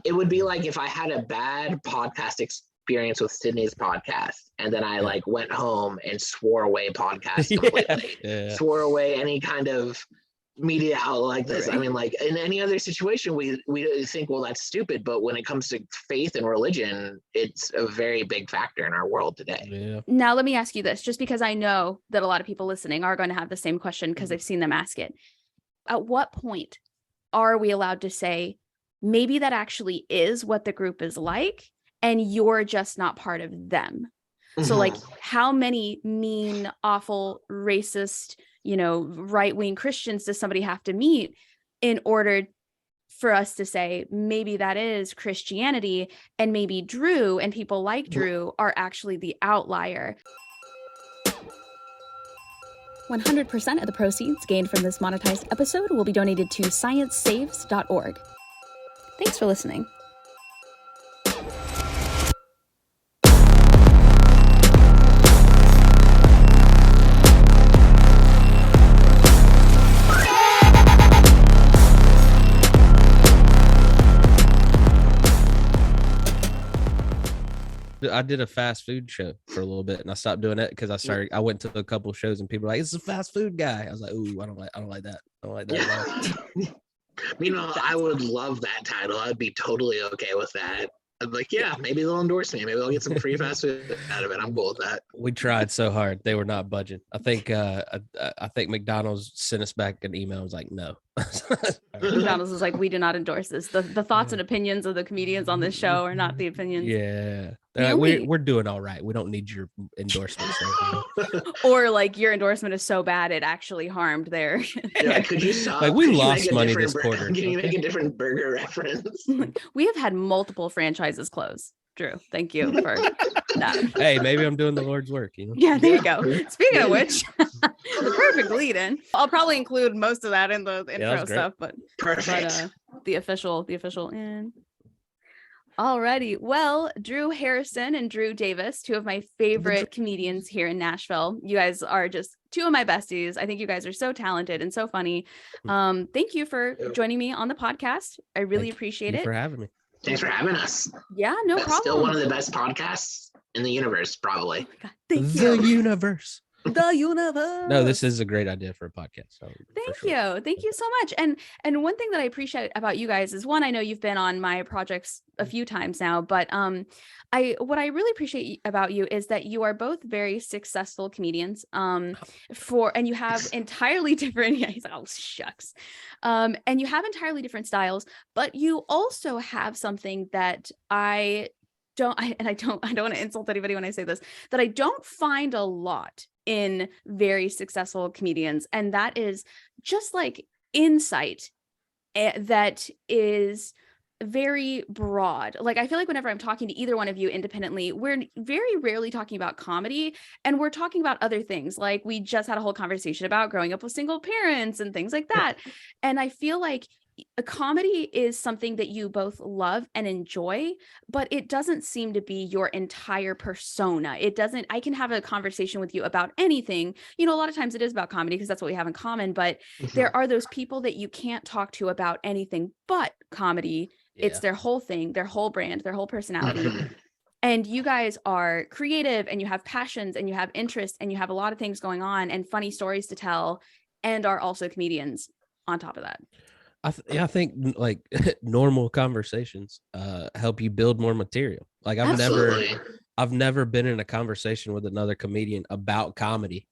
It would be like if I had a bad podcast experience with Sydney's podcast, and then I like went home and swore away podcasts completely, swore away any kind of media outlet like this. Right. I mean, like in any other situation, we think, well, that's stupid. But when it comes to faith and religion, it's a very big factor in our world today. Yeah. Now, let me ask you this, just because I know that a lot of people listening are going to have the same question because I've seen them ask it. At what point are we allowed to say, maybe that actually is what the group is like, and you're just not part of them? So like, how many mean, awful, racist, right-wing Christians does somebody have to meet in order for us to say, maybe that is Christianity, and maybe Drew and people like Drew are actually the outlier? 100% of the proceeds gained from this monetized episode will be donated to sciencesaves.org. Thanks for listening. I did a fast food show for a little bit, and I stopped doing it because I went to a couple of shows, and people were like, "It's a fast food guy." I was like, "Ooh, I don't like that. I don't like that." Meanwhile, I would love that title. I'd be totally okay with that. I'm like, yeah, maybe they'll endorse me. Maybe I'll get some free fast food out of it. I'm cool with that. We tried so hard; they were not budging. I think McDonald's sent us back an email. I was like, no. McDonald's is like, we do not endorse this. The thoughts and opinions of the comedians on this show are not the opinions. Yeah. We're doing all right. We don't need your endorsement. Or like your endorsement is so bad it actually harmed their. Yeah, could you stop? Like we lost money this quarter. Can you make a different burger reference? We have had multiple franchises close. Drew, thank you for that. Hey, maybe I'm doing the Lord's work, Yeah, there you go. Speaking of which, the perfect lead in. I'll probably include most of that in the intro stuff, but perfect. The official in. Alrighty. Well, Drew Harrison and Drew Davis, two of my favorite comedians here in Nashville. You guys are just two of my besties. I think you guys are so talented and so funny. Thank you for joining me on the podcast. I really appreciate it. For having me. Thanks for having us. Yeah, no problem. Still one of the best podcasts in the universe, probably. Oh my God, thank you. The universe. The universe. No, this is a great idea for a podcast. So Thank you so much. And one thing that I appreciate about you guys is, one, I know you've been on my projects a few times now, but what I really appreciate about you is that you are both very successful comedians. And you have entirely different. Yeah, he's like, oh shucks. And you have entirely different styles, but you also have something that I don't want to insult anybody when I say this, that I don't find a lot in very successful comedians. And that is just like insight that is very broad. Like, I feel like whenever I'm talking to either one of you independently, we're very rarely talking about comedy, and we're talking about other things. Like, we just had a whole conversation about growing up with single parents and things like that. And I feel like a comedy is something that you both love and enjoy, but it doesn't seem to be your entire persona. I can have a conversation with you about anything. A lot of times it is about comedy because that's what we have in common, but there are those people that you can't talk to about anything but comedy. Yeah. It's their whole thing, their whole brand, their whole personality. And you guys are creative, and you have passions, and you have interests, and you have a lot of things going on and funny stories to tell, and are also comedians on top of that. I think like normal conversations help you build more material. Like I've never been in a conversation with another comedian about comedy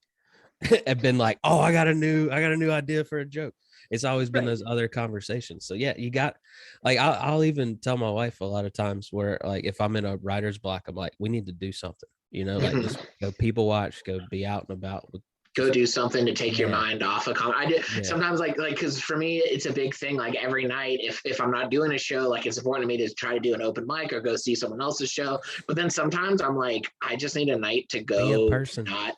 and been like, oh, I got a new idea for a joke. It's always been those other conversations. So yeah, you got like, I'll even tell my wife a lot of times where like, if I'm in a writer's block, I'm like, we need to do something, like just go people watch, go be out and about with. Go do something to take your mind off of comedy. Sometimes like because for me it's a big thing. Like every night, if I'm not doing a show, like it's important to me to try to do an open mic or go see someone else's show. But then sometimes I'm like, I just need a night to go. Be a person. I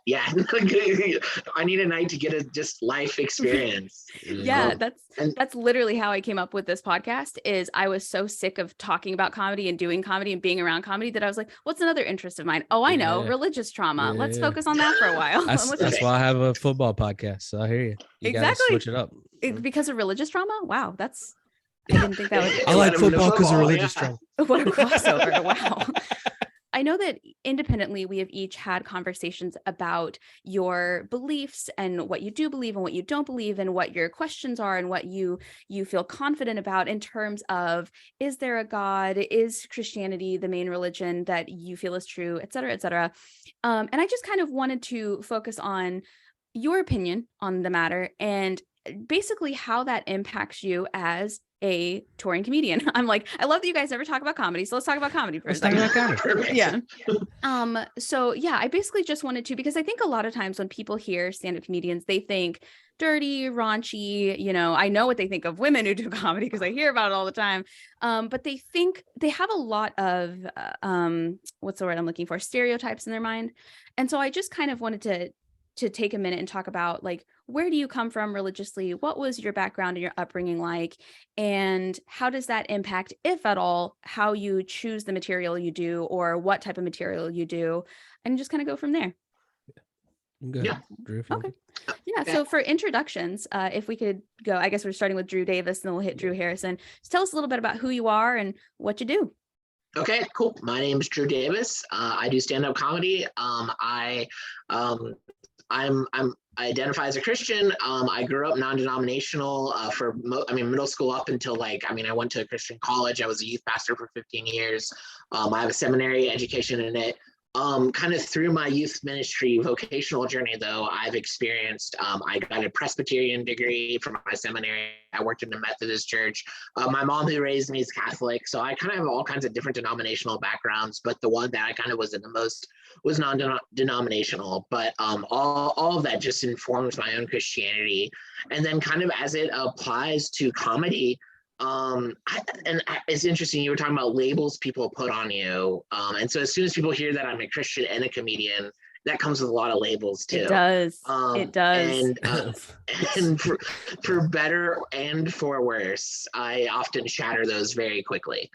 need a night to get a just life experience. Yeah, that's literally how I came up with this podcast. Is I was so sick of talking about comedy and doing comedy and being around comedy that I was like, what's another interest of mine? Oh, I know, religious trauma. Let's focus on that for a while. That's why I have a football podcast. So I hear you. You gotta switch it up. Because of religious trauma? Wow, that's I didn't think that would. I like football because of religious trauma. What a crossover. Wow. I know that independently, we have each had conversations about your beliefs and what you do believe and what you don't believe and what your questions are and what you feel confident about in terms of, is there a God? Is Christianity the main religion that you feel is true, et cetera, et cetera. And I just kind of wanted to focus on your opinion on the matter and basically how that impacts you as a touring comedian. I'm like, I love that you guys never talk about comedy, so let's talk about comedy for a second. Let's talk about comedy. Yeah. So yeah, I basically just wanted to, because I think a lot of times when people hear stand-up comedians, they think dirty, raunchy, I know what they think of women who do comedy because I hear about it all the time. But they think they have a lot of, what's the word I'm looking for? Stereotypes in their mind. And so I just kind of wanted to take a minute and talk about, like, where do you come from religiously? What was your background and your upbringing like? And how does that impact, if at all, how you choose the material you do or what type of material you do? And just kind of go from there. Good. Yeah. Drew, okay. Yeah. So for introductions, if we could go, I guess we're starting with Drew Davis and then we'll hit Drew Harrison. Just tell us a little bit about who you are and what you do. Okay, cool. My name is Drew Davis. I do stand-up comedy. I identify as a Christian. I grew up non-denominational middle school up until I went to a Christian college. I was a youth pastor for 15 years. I have a seminary education in it. Kind of through my youth ministry vocational journey, though, I've experienced, I got a Presbyterian degree from my seminary. I worked in a Methodist church. My mom who raised me is Catholic. So I kind of have all kinds of different denominational backgrounds, but the one that I kind of was in the most was non-denominational. But all of that just informs my own Christianity. And then kind of as it applies to comedy, it's interesting, you were talking about labels people put on you, and so as soon as people hear that I'm a Christian and a comedian, that comes with a lot of labels too. It does. It does. And for better and for worse, I often shatter those very quickly.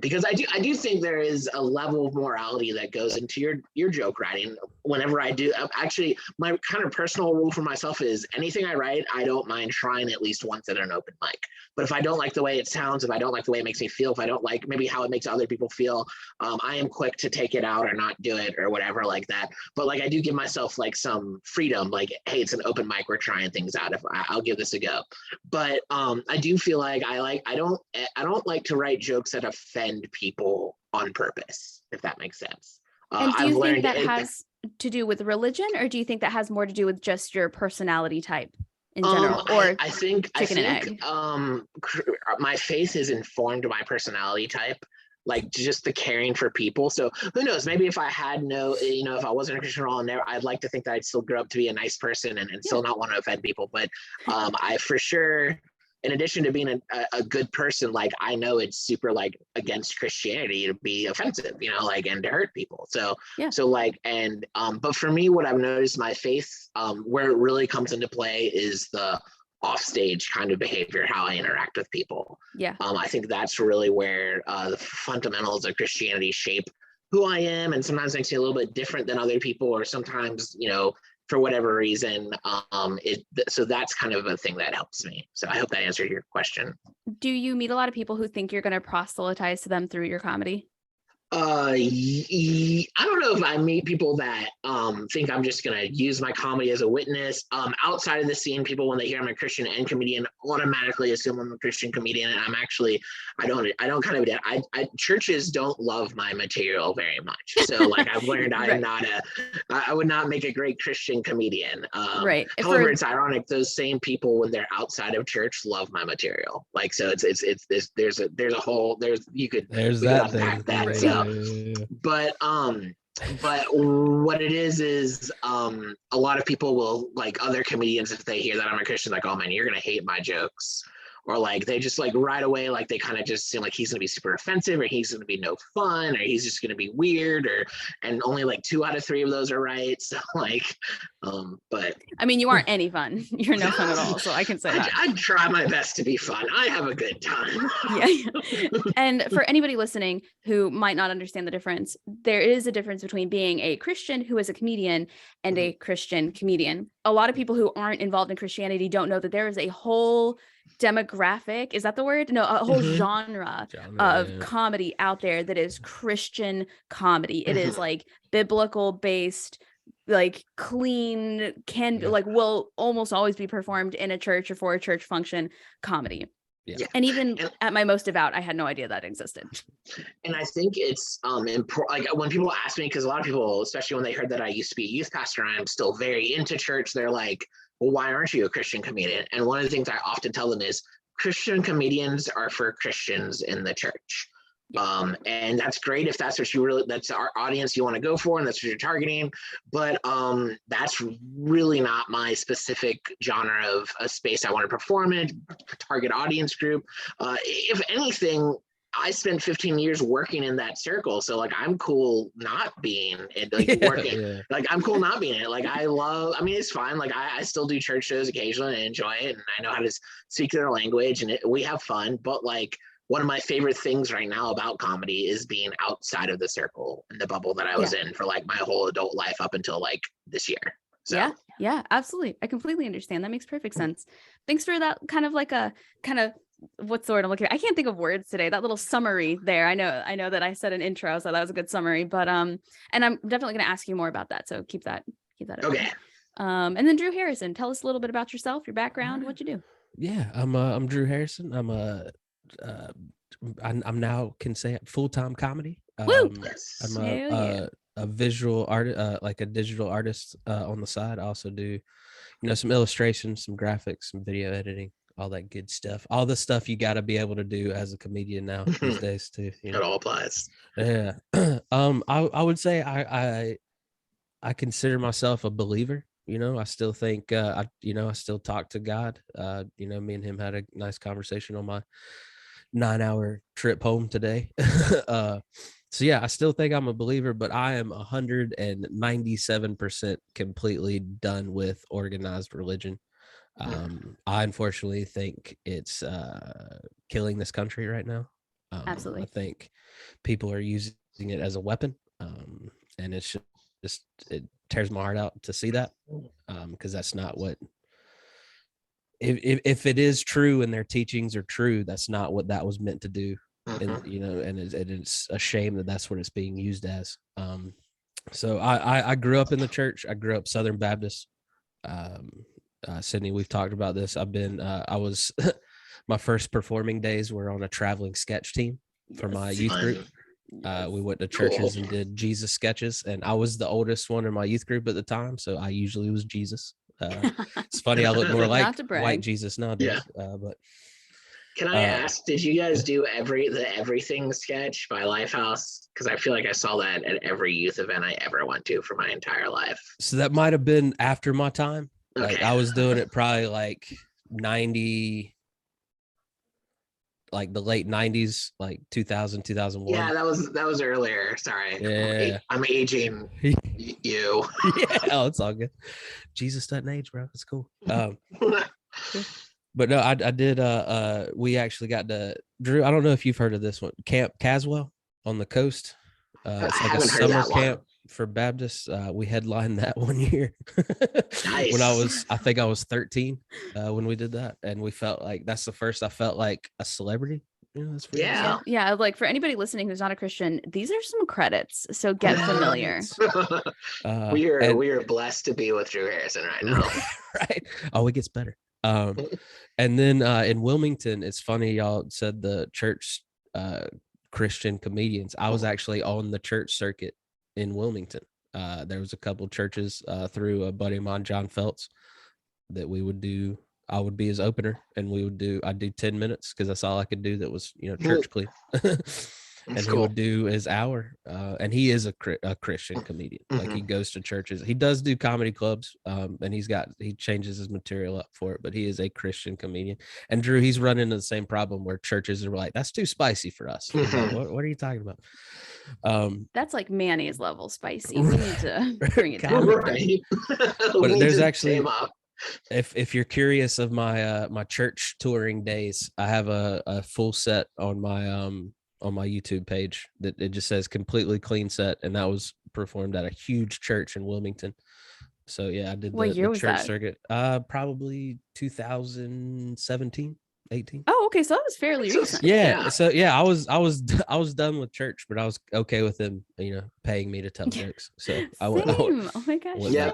Because I do think there is a level of morality that goes into your joke writing. Whenever I do, actually, my kind of personal rule for myself is anything I write, I don't mind trying at least once at an open mic. But if I don't like the way it sounds, if I don't like the way it makes me feel, if I don't like maybe how it makes other people feel, I am quick to take it out or not do it or whatever like that. But I do give myself some freedom, hey, it's an open mic, we're trying things out. I'll give this a go. But I do feel I don't like to write jokes that offend people on purpose, if that makes sense. And do you think that has to do with religion, or do you think that has more to do with just your personality type in general? Or I think chicken and egg? My faith is informed my personality type, just the caring for people. So who knows, maybe if I had if I wasn't a Christian at all, I'd like to think that I'd still grow up to be a nice person and still not want to offend people. But I for sure, in addition to being a good person, I know it's super against Christianity to be offensive, and to hurt people. So, yeah. But for me, what I've noticed, my faith, where it really comes into play is the offstage kind of behavior, how I interact with people. Yeah. I think that's really where the fundamentals of Christianity shape who I am, and sometimes makes me a little bit different than other people, or sometimes, for whatever reason, so that's kind of a thing that helps me. So I hope that answered your question. Do you meet a lot of people who think you're going to proselytize to them through your comedy? I don't know if I meet people that think I'm just gonna use my comedy as a witness. Outside of the scene, people, when they hear I'm a Christian and comedian, automatically assume I'm a Christian comedian, and I'm actually churches don't love my material very much. So I've learned I am not I would not make a great Christian comedian. Right. However, it's ironic, those same people when they're outside of church love my material. So there's that thing. Right. So. But what it is a lot of people will, other comedians, if they hear that I'm a Christian, oh man, you're gonna hate my jokes, or they just right away, they kind of just seem he's gonna be super offensive, or he's gonna be no fun, or he's just gonna be weird, and only 2 out of 3 of those are right. So but I mean, you aren't any fun. You're no fun at all. So I can say that. I try my best to be fun. I have a good time. Yeah. And for anybody listening who might not understand the difference, there is a difference between being a Christian who is a comedian and a Christian comedian. A lot of people who aren't involved in Christianity don't know that there is a whole demographic, is that the word? No, a whole genre of yeah. comedy out there that is Christian comedy. It is like biblical based, like clean, like will almost always be performed in a church or for a church function comedy. Yeah. And even at my most devout, I had no idea that existed. And I think it's important. Like when people ask me, because a lot of people, especially when they heard that I used to be a youth pastor, and I'm still very into church, they're like, well, why aren't you a Christian comedian? And one of the things I often tell them is Christian comedians are for Christians in the church. And that's great if that's what you really, that's our audience you want to go for, and that's what you're targeting. But that's really not my specific genre of a space I want to perform in, target audience group. If anything, I spent 15 years working in that circle. So like, I'm cool not being it, like working, like I'm cool not being it. Like I mean, it's fine. Like I still do church shows occasionally and enjoy it. And I know how to speak their language and we have fun, but like, one of my favorite things right now about comedy is being outside of the circle and the bubble that I was in for like my whole adult life up until like this year. So. Yeah, absolutely. I completely understand. That makes perfect sense. Thanks for that kind of what's the word I'm looking at? I can't think of words today. That little summary there. I know that I said an intro, so that was a good summary, but and I'm definitely going to ask you more about that. So keep that okay. And then Drew Harrison, tell us a little bit about yourself, your background, what you do. Yeah, I'm Drew Harrison. I'm now can say full-time comedy. I'm a visual art, like a digital artist on the side. I also do, some illustrations, some graphics, some video editing, all that good stuff. All the stuff you got to be able to do as a comedian now these days too. It all applies. Yeah. I would say I consider myself a believer. I still think I still talk to God. Me and him had a nice conversation on my 9-hour trip home today. So yeah, I still think I'm a believer, but I am 197% completely done with organized religion. I unfortunately think it's killing this country right now. Absolutely. I think people are using it as a weapon, and it's just it tears my heart out to see that, because that's not what. If it is true and their teachings are true, that's not what that was meant to do. And it's a shame that that's what it's being used as. So I grew up in the church. I grew up Southern Baptist. Sydney, we've talked about this. I was my first performing days were on a traveling sketch team for my youth group. We went to churches and did Jesus sketches, and I was the oldest one in my youth group at the time, so I usually was Jesus. It's funny, I look more like white Jesus nowadays. But can I ask, did you guys do the everything sketch by Lifehouse? Because I feel like I saw that at every youth event I ever went to for my entire life. So that might have been after my time. Okay. Like I was doing it probably like 90, like the late 90s, like 2000, 2001. Yeah, that was earlier. Sorry. Yeah. I'm aging you. Yeah, it's all good. Jesus doesn't age, bro. It's cool. But no, I did. We actually got to Drew. I don't know if you've heard of this one, Camp Caswell on the coast. It's like a summer camp for Baptists. We headlined that one year. Nice. I think I was 13 when we did that, and we felt like that's the first I felt like a celebrity. Yeah. Like for anybody listening who's not a Christian, these are some credits, so get familiar. We are blessed to be with Drew Harrison right now. Right. Oh, it gets better. And then in Wilmington, it's funny y'all said the church Christian comedians. I was actually on the church circuit in Wilmington. There was a couple churches through a buddy of mine, John Feltz, that we would do. I would be his opener, and I'd do 10 minutes because that's all I could do that was church clean. And he would do his hour, and he is a Christian comedian. Like he goes to churches. He does do comedy clubs, and he changes his material up for it, but he is a Christian comedian. And Drew, he's running into the same problem where churches are like, that's too spicy for us. Like, what are you talking about? That's like mayonnaise level spicy. We need to bring it down. Right. But there's actually, if you're curious of my my church touring days, I have a full set on my YouTube page that it just says completely clean set, and that was performed at a huge church in Wilmington. So yeah, I did the church circuit. Probably 2017. 18. Oh, okay. So that was fairly recent. Yeah. So yeah, I was done with church, but I was okay with them, paying me to tell jokes. So I went. Same. Oh my gosh. Yeah.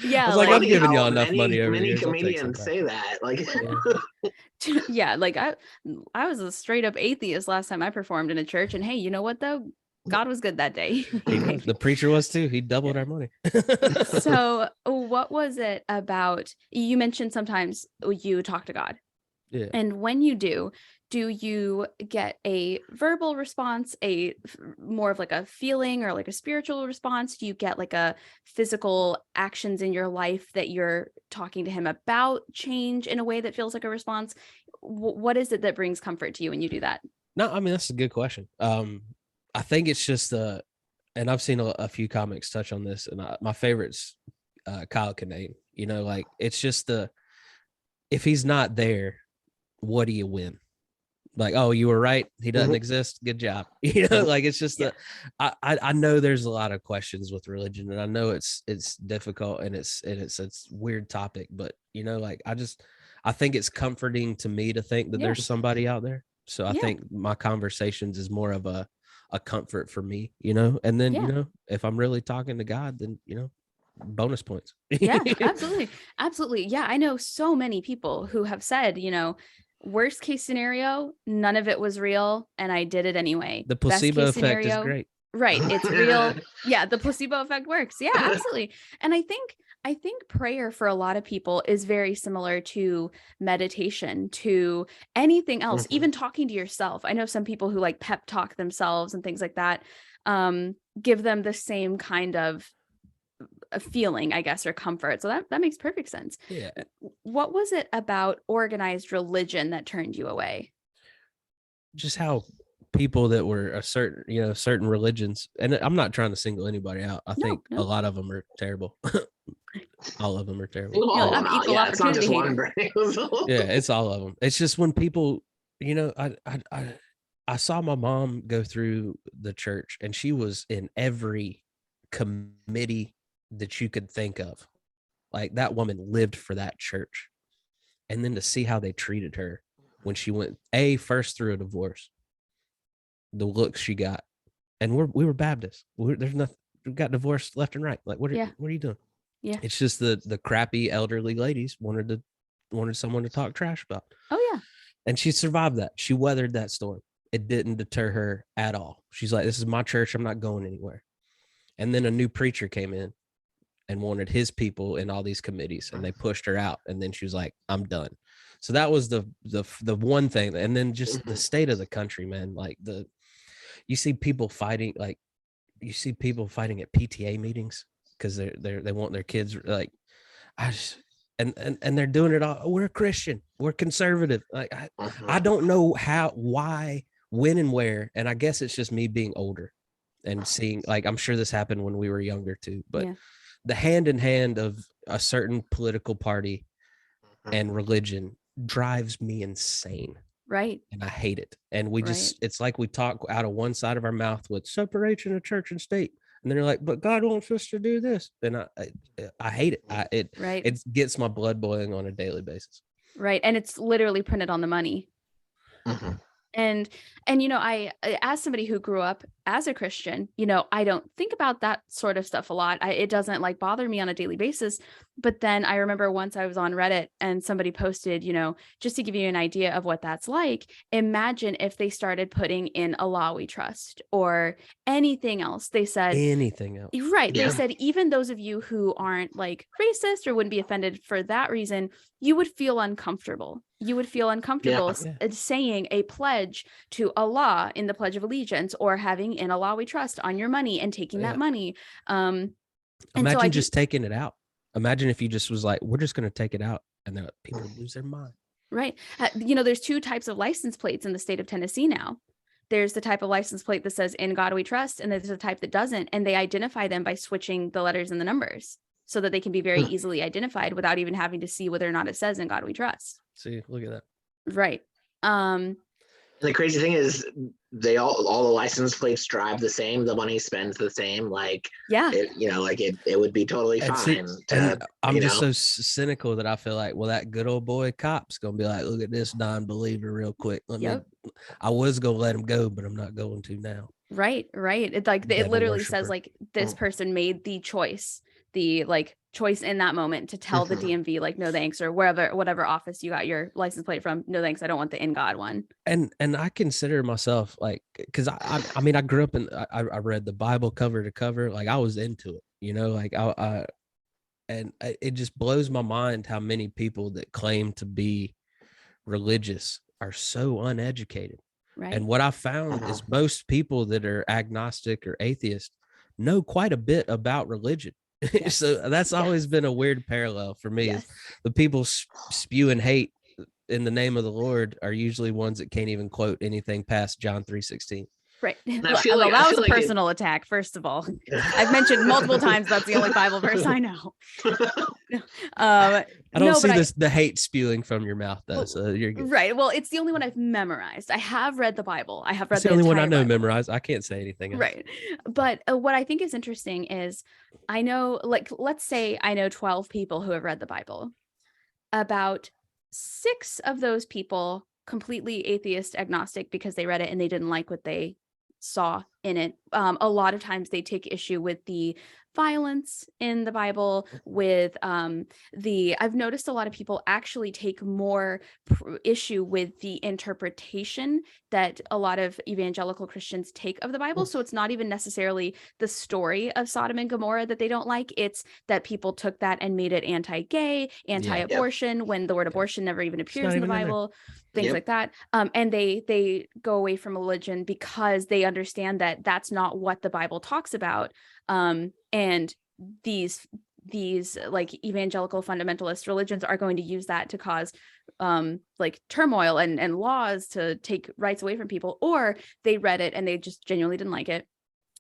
Yeah. I was like, I'm giving y'all enough money over many here. comedians say that. Like, yeah, like I was a straight up atheist last time I performed in a church, and hey, you know what though? God was good that day. The preacher was too. He doubled our money. So what was it about? You mentioned sometimes you talk to God. Yeah. And when you do you get a verbal response, more of like a feeling or like a spiritual response? Do you get like a physical actions in your life that you're talking to him about change in a way that feels like a response? What is it that brings comfort to you when you do that? No, I mean, that's a good question. I think it's just and I've seen a few comics touch on this, and my favorite's Kyle Kinane. Like it's just if he's not there, what do you win? Like, oh, you were right. He doesn't exist. Good job. Like it's just I know there's a lot of questions with religion, and I know it's difficult and it's a weird topic, but like I think it's comforting to me to think that there's somebody out there. So I think my conversations is more of a comfort for me, and then, if I'm really talking to God, then, bonus points. Yeah, absolutely. Absolutely. Yeah. I know so many people who have said, worst case scenario, none of it was real and I did it anyway. The placebo effect is great. Right. It's real. Yeah. The placebo effect works. Yeah, absolutely. And I think prayer for a lot of people is very similar to meditation, to anything else, even talking to yourself. I know some people who like pep talk themselves and things like that, give them the same kind of a feeling, I guess, or comfort. So that makes perfect sense. Yeah. What was it about organized religion that turned you away? Just how people that were a certain religions, and I'm not trying to single anybody out. I think a lot of them are terrible. All of them are terrible. I'm equal yeah, it's not just one brain. Yeah, it's all of them. It's just when people, I saw my mom go through the church, and she was in every committee that you could think of. Like that woman lived for that church. And then to see how they treated her when she went first through a divorce, the looks she got, and we were Baptists. There's nothing. We got divorced left and right. Like what are you doing? Yeah, it's just the crappy elderly ladies wanted someone to talk trash about. Oh yeah, and she survived that. She weathered that storm. It didn't deter her at all. She's like, "This is my church. I'm not going anywhere." And then a new preacher came in and wanted his people in all these committees, and they pushed her out. And then she was like, "I'm done." So that was the one thing. And then just the state of the country, man. Like you see people fighting at PTA meetings because they want their kids. Like and they're doing it all. We're Christian. We're conservative. Like I don't know how, why, when, and where. And I guess it's just me being older and seeing, like, I'm sure this happened when we were younger too, but the hand in hand of a certain political party and religion drives me insane. Right. And I hate it. And we it's like we talk out of one side of our mouth with separation of church and state. And then they're like, but God wants us to do this. And I hate it. It gets my blood boiling on a daily basis. Right. And it's literally printed on the money. And I, as somebody who grew up as a Christian, I don't think about that sort of stuff a lot. It doesn't like bother me on a daily basis. But then I remember once I was on Reddit and somebody posted, just to give you an idea of what that's like, imagine if they started putting in Allah we trust or anything else. They said anything else. Right. Yeah. They said, even those of you who aren't like racist or wouldn't be offended for that reason, you would feel uncomfortable. You would feel uncomfortable saying a pledge to Allah in the Pledge of Allegiance or having in Allah we trust on your money and taking that money. Imagine just taking it out. Imagine if you just was like, we're just going to take it out, and then people would lose their mind. Right. There's two types of license plates in the state of Tennessee now. There's the type of license plate that says "In God We Trust," and there's a type that doesn't, and they identify them by switching the letters and the numbers so that they can be very easily identified without even having to see whether or not it says "In God We Trust." See, look at that. Right. And the crazy thing is, they all the license plates drive the same. The money spends the same. Like, Yeah, it would be totally fine. And I'm just so cynical that I feel like, well, that good old boy cop's gonna be like, look at this non-believer real quick. I was gonna let him go, but I'm not going to now. Right. It's like it literally says like this person made the choice in that moment to tell the DMV like no thanks, or whatever office you got your license plate from, no thanks, I don't want the in God one. And I consider myself like, because I mean I grew up and I read the Bible cover to cover, like I was into it, like and it just blows my mind how many people that claim to be religious are so uneducated. Right. And what I found is most people that are agnostic or atheist know quite a bit about religion. Yes. So that's always been a weird parallel for me. Yes. Is the people spewing hate in the name of the Lord are usually ones that can't even quote anything past John 3:16. Right. That was a personal attack, first of all. I've mentioned multiple times that's the only Bible verse I know. I don't see the hate spewing from your mouth, though, so you're good. Right. Well, it's the only one I've memorized. I have read the Bible. I have read the only one I know Bible. memorized. I can't say anything else. Right. But what I think is interesting is I know, like, let's say I know 12 people who have read the Bible. About 6 of those people completely atheist, agnostic, because they read it and they didn't like what they saw in it. A lot of times they take issue with the violence in the Bible, with I've noticed a lot of people actually take more issue with the interpretation that a lot of evangelical Christians take of the Bible. So it's not even necessarily the story of Sodom and Gomorrah that they don't like. It's that people took that and made it anti-gay, anti-abortion, when the word abortion never even appears in the Bible, things like that. And they go away from religion because they understand that that's not what the Bible talks about. And these like evangelical fundamentalist religions are going to use that to cause like turmoil and laws to take rights away from people, or they read it and they just genuinely didn't like it.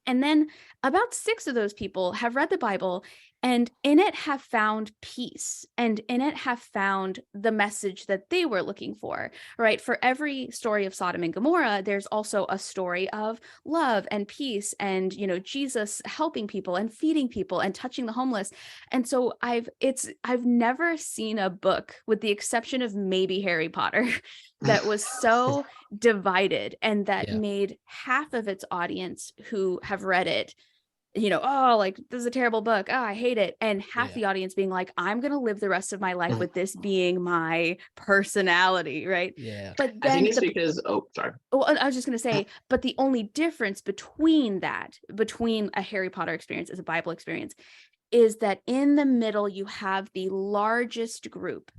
And then about 6 of those people have read the Bible and in it have found peace, and in it have found the message that they were looking for, right? For every story of Sodom and Gomorrah, there's also a story of love and peace and, Jesus helping people and feeding people and touching the homeless. And so I've never seen a book, with the exception of maybe Harry Potter, that was so divided and that made half of its audience who have read it, oh, like, this is a terrible book. Oh, I hate it. And half the audience being like, I'm going to live the rest of my life with this being my personality. Right. Yeah. But then I think it's because, sorry. Well, I was just going to say, but the only difference between a Harry Potter experience as a Bible experience is that in the middle, you have the largest group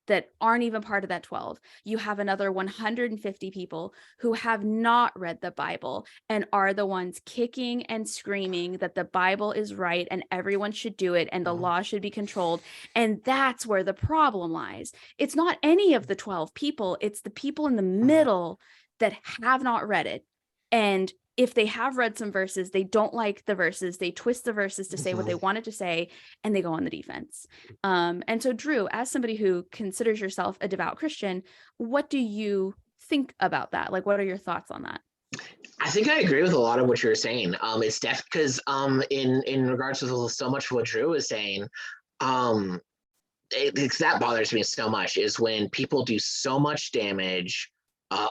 that aren't even part of that 12. You have another 150 people who have not read the Bible and are the ones kicking and screaming that the Bible is right and everyone should do it and the law should be controlled. And that's where the problem lies. It's not any of the 12 people. It's the people in the middle that have not read it. And if they have read some verses, they don't like the verses, they twist the verses to say what they wanted to say, and they go on the defense. And so, Drew, as somebody who considers yourself a devout Christian, what do you think about that? Like, what are your thoughts on that? I think I agree with a lot of what you're saying. It's definitely because in regards to so much of what Drew was saying, that bothers me so much, is when people do so much damage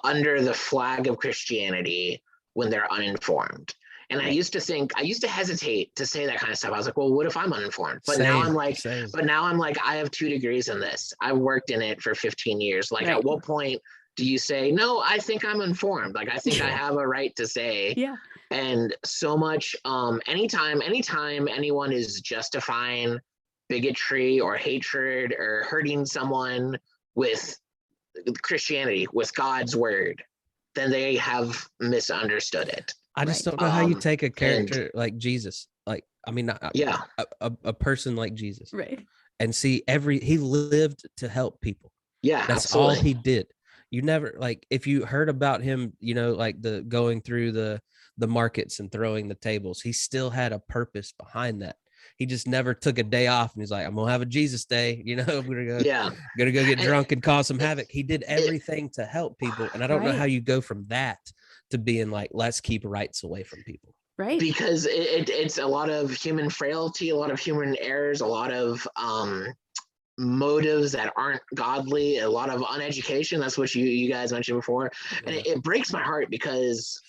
under the flag of Christianity when they're uninformed. And I used to hesitate to say that kind of stuff. I was like, well, what if I'm uninformed? But now I'm like, I have 2 degrees in this. I worked in it for 15 years. Like, at what point do you say, no, I think I'm informed? Like, I think I have a right to say. Yeah. And so much, anytime anyone is justifying bigotry or hatred or hurting someone with Christianity, with God's word, then they have misunderstood it. I just don't know how you take a character like Jesus, like, I mean, a person like Jesus, right? And see he lived to help people. Yeah, that's absolutely all he did. You never, like, if you heard about him, like the going through the markets and throwing the tables, he still had a purpose behind that. he just never took a day off, and he's like, I'm gonna have a Jesus day, I'm gonna go get drunk and cause some havoc. He did everything to help people, and I don't know how you go from that to being like, let's keep rights away from people. Right. Because it's a lot of human frailty, a lot of human errors, a lot of motives that aren't godly, a lot of uneducation. That's what you guys mentioned before. And it breaks my heart because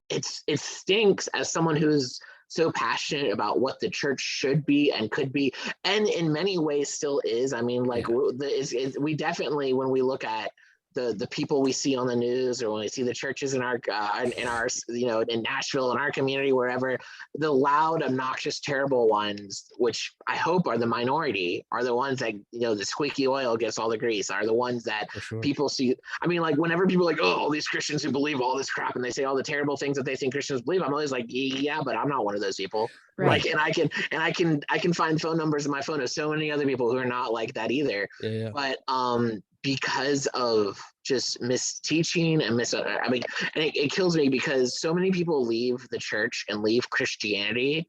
it stinks as someone who's so passionate about what the church should be and could be, and in many ways still is. I mean, like we definitely, when we look at the people we see on the news, or when we see the churches in our in Nashville, in our community, wherever, the loud, obnoxious, terrible ones, which I hope are the minority, are the ones that the squeaky oil gets all the grease, are the ones that people see. I mean, like, whenever people are like, oh, all these Christians who believe all this crap and they say all the terrible things that they think Christians believe, I'm always like, yeah, but I'm not one of those people. Right. Like, and I can find phone numbers in my phone of so many other people who are not like that either. But because of just misteaching and and it kills me, because so many people leave the church and leave Christianity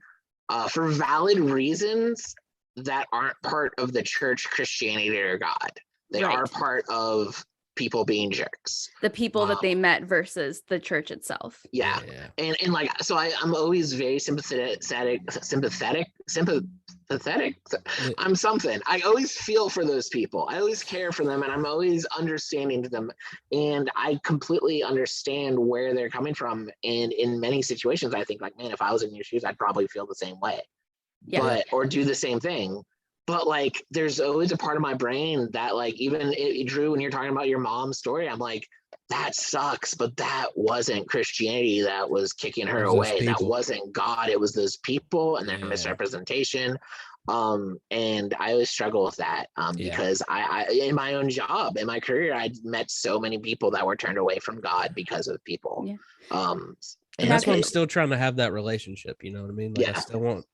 for valid reasons that aren't part of the church, Christianity, or God. They are part of people being jerks. The people that they met versus the church itself. And like, so I'm always very sympathetic. I'm something. I always feel for those people. I always care for them, and I'm always understanding to them. And I completely understand where they're coming from. And in many situations, I think, like, man, if I was in your shoes, I'd probably feel the same way, or do the same thing. But like, there's always a part of my brain that, like, even Drew, when you're talking about your mom's story, I'm like, that sucks, but that wasn't Christianity that was kicking her away. That wasn't God. It was those people and their misrepresentation. And I always struggle with that because I in my own job, in my career, I met so many people that were turned away from God because of people. And that's why I'm still trying to have that relationship. You know what I mean? Like, I still want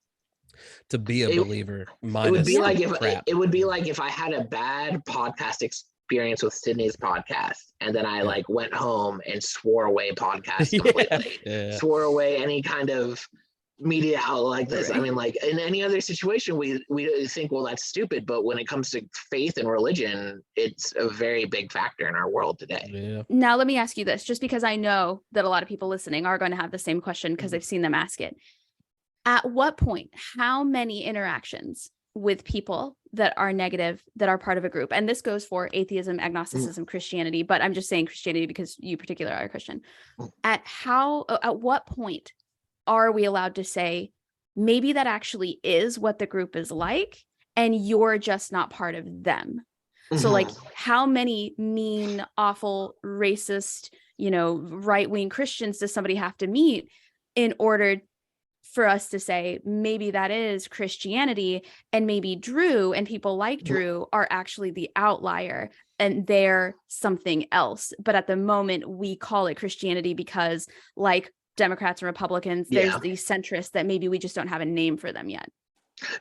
to be a believer. It would be like if I had a bad podcast experience with Sydney's podcast, and then I like went home and swore away podcasts completely, swore away any kind of media outlet like this. I mean, like, in any other situation, we think, well, that's stupid, but when it comes to faith and religion, it's a very big factor in our world today. Now, let me ask you this, just because I know that a lot of people listening are going to have the same question because I've seen them ask it. At what point, how many interactions with people that are negative, that are part of a group, and this goes for atheism, agnosticism, Christianity, but I'm just saying Christianity because you particularly are a Christian. At what point are we allowed to say, maybe that actually is what the group is like, and you're just not part of them? So like, how many mean, awful, racist, right-wing Christians does somebody have to meet in order for us to say, maybe that is Christianity, and maybe Drew and people like Drew are actually the outlier and they're something else. But at the moment, we call it Christianity because, like Democrats and Republicans, there's these centrists that maybe we just don't have a name for them yet.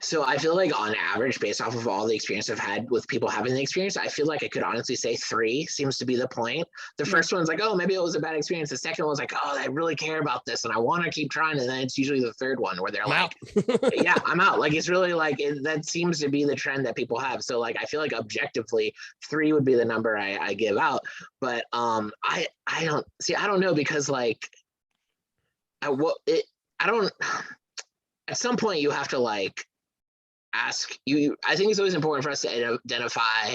So I feel like, on average, based off of all the experience I've had with people having the experience, I feel like I could honestly say 3 seems to be the point. The first one's like, oh, maybe it was a bad experience. The second one's like, oh, I really care about this and I want to keep trying. And then it's usually the third one where they're yeah, I'm out. Like, it's really like, that seems to be the trend that people have. So like, I feel like objectively 3 would be the number I give out. But I don't know, because like, at some point you have to like ask you. I think it's always important for us to identify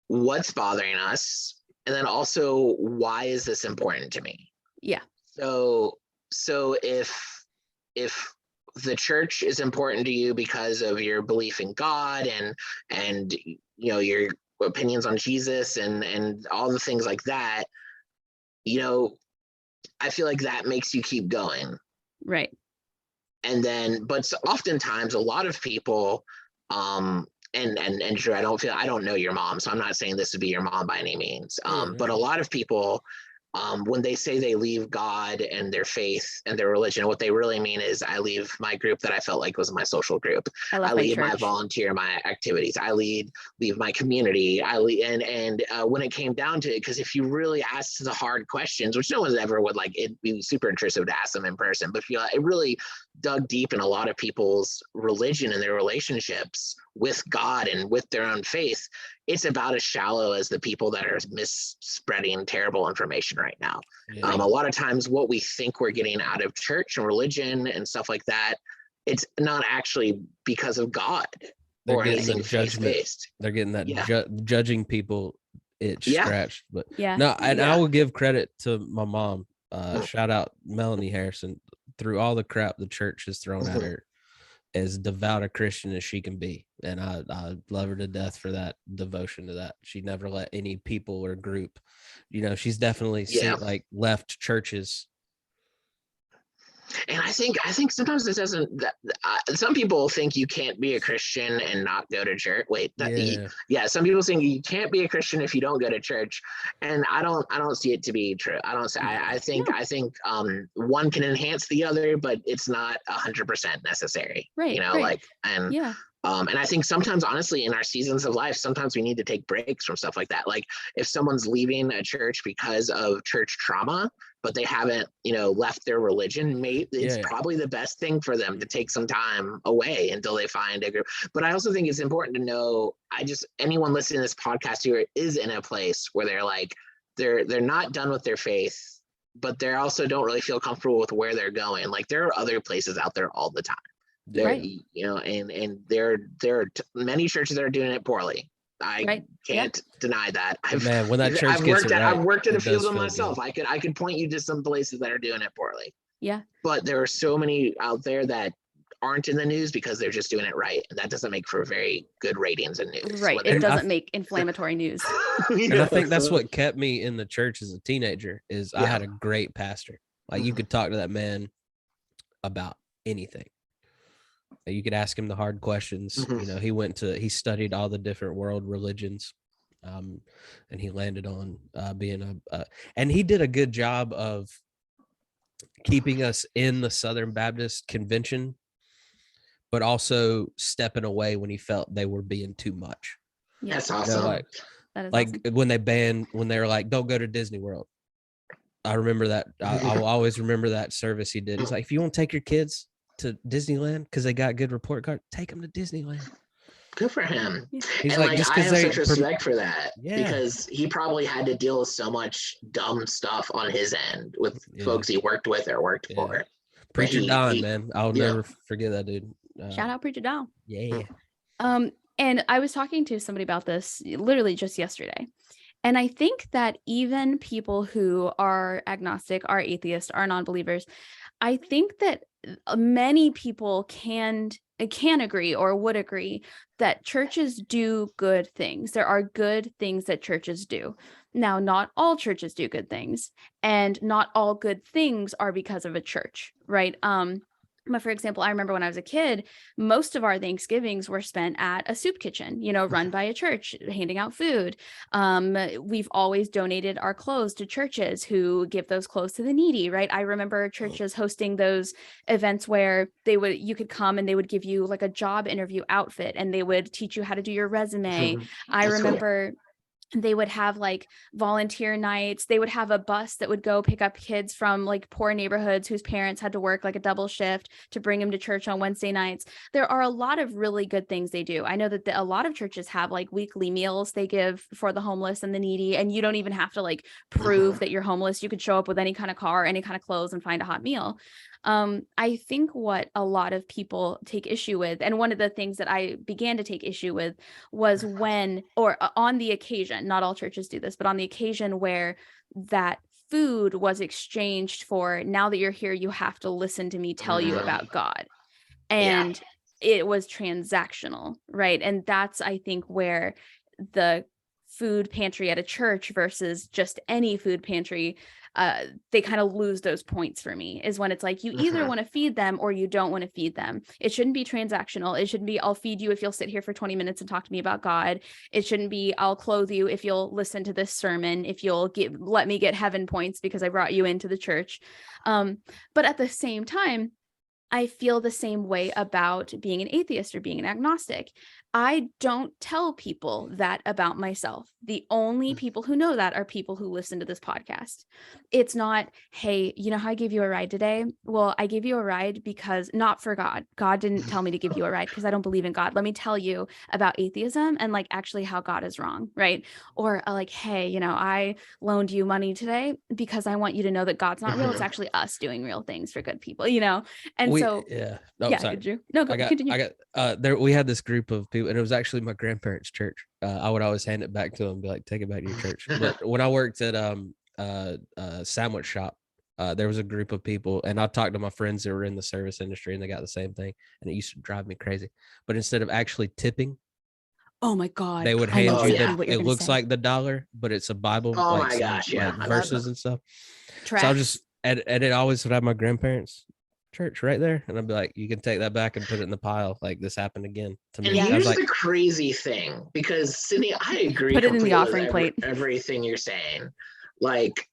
what's bothering us, and then also, why is this important to me? So if the church is important to you because of your belief in God and your opinions on Jesus and all the things like that, I feel like that makes you keep going. Right. And then, but oftentimes a lot of people, and Drew, I don't know your mom, so I'm not saying this would be your mom by any means. But a lot of people when they say they leave God and their faith and their religion, what they really mean is I leave my group that I felt like was my social group. I leave my volunteer, my activities. I leave my community. When it came down to it, because if you really ask the hard questions, which no one ever would, like, it'd be super intrusive to ask them in person, but if you it really dug deep in a lot of people's religion and their relationships with God and with their own faith, it's about as shallow as the people that are spreading terrible information right now. Yeah. A lot of times what we think we're getting out of church and religion and stuff like that, it's not actually because of God or anything faith-based. They're getting that judging people itch scratched. But I will give credit to my mom. Shout out Melanie Harrison. Through all the crap the church has thrown at her, as devout a Christian as she can be. And I love her to death for that devotion to that. She never let any people or group, she's definitely seen, like, left churches. And I think sometimes it doesn't. Some people think you can't be a Christian and not go to church. Some people think you can't be a Christian if you don't go to church, and I don't see it to be true. I think one can enhance the other, but it's not 100% necessary. Right. And I think sometimes, honestly, in our seasons of life, sometimes we need to take breaks from stuff like that. Like if someone's leaving a church because of church trauma, but they haven't, left their religion, it's probably the best thing for them to take some time away until they find a group. But I also think it's important to know, anyone listening to this podcast here is in a place where they're like, they're not done with their faith, but they also don't really feel comfortable with where they're going. Like there are other places out there all the time. And there are many churches that are doing it poorly. I can't deny that. When that church I've worked at a few of them myself. Good. I could point you to some places that are doing it poorly. Yeah. But there are so many out there that aren't in the news because they're just doing it right, and that doesn't make for very good ratings in news. Right. It doesn't make inflammatory news. And I think that's what kept me in the church as a teenager is I had a great pastor. Like you could talk to that man about anything. You could ask him the hard questions. He studied all the different world religions, and he landed on being and he did a good job of keeping us in the Southern Baptist Convention, but also stepping away when he felt they were being too much. Yeah. That's awesome. Awesome. When they were like, don't go to Disney World. I remember that. I will always remember that service he did. He's like, if you want to take your kids to Disneyland because they got good report card, take them to Disneyland. Good for him. He's and like I have such respect for that because he probably had to deal with so much dumb stuff on his end with folks he worked with or worked for. Preacher Don, man, I'll never forget that dude. Shout out Preacher Don. Yeah. And I was talking to somebody about this literally just yesterday. And I think that even people who are agnostic, are atheists, are non-believers, I think that many people can agree or would agree that churches do good things. There are good things that churches do. Now, not all churches do good things, and not all good things are because of a church, right? But for example, I remember when I was a kid, most of our Thanksgivings were spent at a soup kitchen, run by a church, handing out food. We've always donated our clothes to churches who give those clothes to the needy, right? I remember churches hosting those events where you could come and they would give you like a job interview outfit and they would teach you how to do your resume. I remember they would have like volunteer nights. They would have a bus that would go pick up kids from like poor neighborhoods whose parents had to work like a double shift to bring them to church on Wednesday nights. There are a lot of really good things they do. I know that a lot of churches have like weekly meals they give for the homeless and the needy, and you don't even have to like prove that you're homeless. You could show up with any kind of car, any kind of clothes, and find a hot meal. I think what a lot of people take issue with, and one of the things that I began to take issue with was on the occasion, not all churches do this, but on the occasion where that food was exchanged for, now that you're here, you have to listen to me tell you about God. And it was transactional, right? And that's, I think, where the food pantry at a church versus just any food pantry, they kind of lose those points for me, is when it's like, you either want to feed them or you don't want to feed them. It shouldn't be transactional. It shouldn't be, I'll feed you if you'll sit here for 20 minutes and talk to me about God. It shouldn't be, I'll clothe you if you'll listen to this sermon, if you'll let me get heaven points because I brought you into the church. But at the same time, I feel the same way about being an atheist or being an agnostic. I don't tell people that about myself. The only people who know that are people who listen to this podcast. It's not, hey, you know how I gave you a ride today? Well, I gave you a ride because not for God. God didn't tell me to give you a ride because I don't believe in God. Let me tell you about atheism and like actually how God is wrong, right? Or like, hey, you know, I loaned you money today because I want you to know that God's not real. It's actually us doing real things for good people, you know? And sorry. Did you? No, continue. There. We had this group of people, and it was actually my grandparents' church. I would always hand it back to them, and be like, "Take it back to your church." But when I worked at sandwich shop, there was a group of people, and I talked to my friends that were in the service industry, and they got the same thing, and it used to drive me crazy. But instead of actually tipping, oh my God, they would hand you it looks like the dollar, but it's a Bible. Oh my gosh, yeah, like verses and stuff. Tracks. So I just and it always would have my grandparents' church right there, and I'd be like, you can take that back and put it in the pile. Like, this happened again to me. And here's the crazy thing, because Sydney, I agree. Put it in the offering plate. Everything you're saying, like,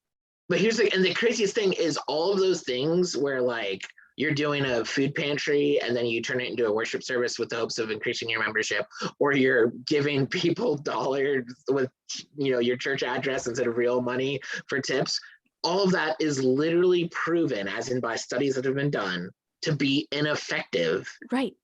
but here's the craziest thing is all of those things where like you're doing a food pantry and then you turn it into a worship service with the hopes of increasing your membership, or you're giving people dollars with, you know, your church address instead of real money for tips. All of that is literally proven, as in by studies that have been done, to be ineffective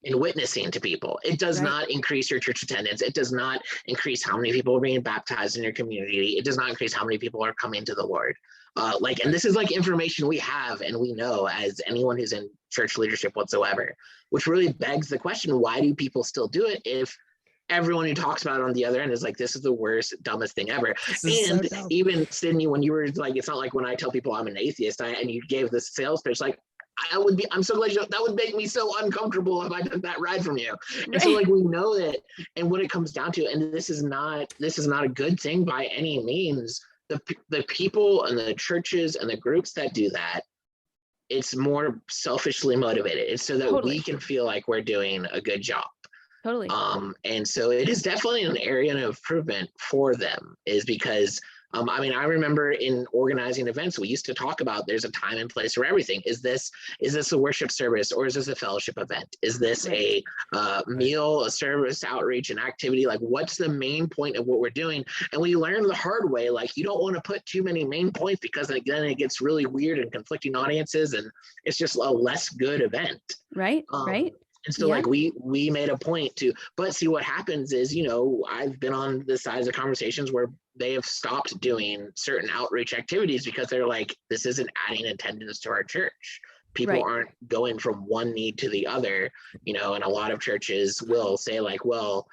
in witnessing to people. It does not increase your church attendance. It does not increase how many people are being baptized in your community. It does not increase how many people are coming to the Lord. And this is like information we have and we know as anyone who's in church leadership whatsoever, which really begs the question, why do people still do it if everyone who talks about it on the other end is like, this is the worst, dumbest thing ever? And so even Sydney, when you were like, it's not like when I tell people I'm an atheist and you gave this sales pitch, like, I'm so glad that would make me so uncomfortable if I took that ride from you. And so like, we know that, and what it comes down to, and this is not a good thing by any means, the people and the churches and the groups that do that, it's more selfishly motivated. It's so that we can feel like we're doing a good job. Totally. And so it is definitely an area of improvement for them, is because I mean, I remember in organizing events, we used to talk about there's a time and place for everything. Is this a worship service, or is this a fellowship event? Is this a meal, a service, outreach, an activity? Like, what's the main point of what we're doing? And we learned the hard way, like, you don't want to put too many main points, because then it gets really weird and conflicting audiences, and it's just a less good event. Right. And so like we made a point to, but see what happens is, you know, I've been on the sides of conversations where they have stopped doing certain outreach activities because they're like, this isn't adding attendance to our church. People aren't going from one need to the other, you know, and a lot of churches will say like, well,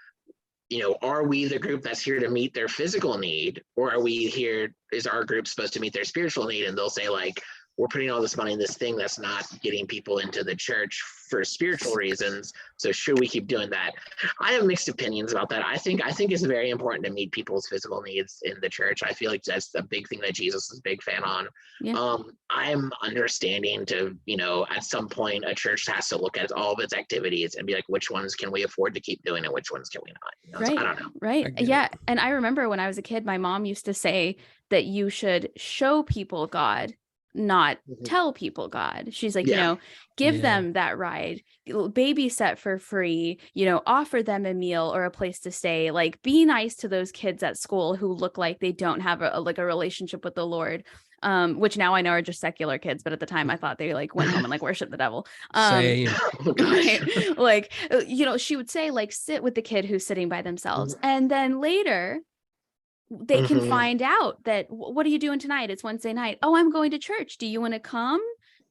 you know, are we the group that's here to meet their physical need, or are we here, is our group supposed to meet their spiritual need? And they'll say like, we're putting all this money in this thing that's not getting people into the church for spiritual reasons. So should we keep doing that? I have mixed opinions about that. I think it's very important to meet people's physical needs in the church. I feel like that's a big thing that Jesus is a big fan on. Yeah. I'm understanding to, you know, at some point a church has to look at all of its activities and be like, which ones can we afford to keep doing and which ones can we not? You know? So I don't know. Right. Yeah. And I remember when I was a kid, my mom used to say that you should show people God, not tell people God. She's like, you know, give them that ride, babysit for free, you know, offer them a meal or a place to stay, like be nice to those kids at school who look like they don't have a relationship with the Lord. Which now I know are just secular kids, but at the time I thought they like went home and like worship the devil. Same. Right? Like, you know, she would say like, sit with the kid who's sitting by themselves. And then later they can find out that, what are you doing tonight? It's Wednesday night. Oh, I'm going to church. Do you want to come?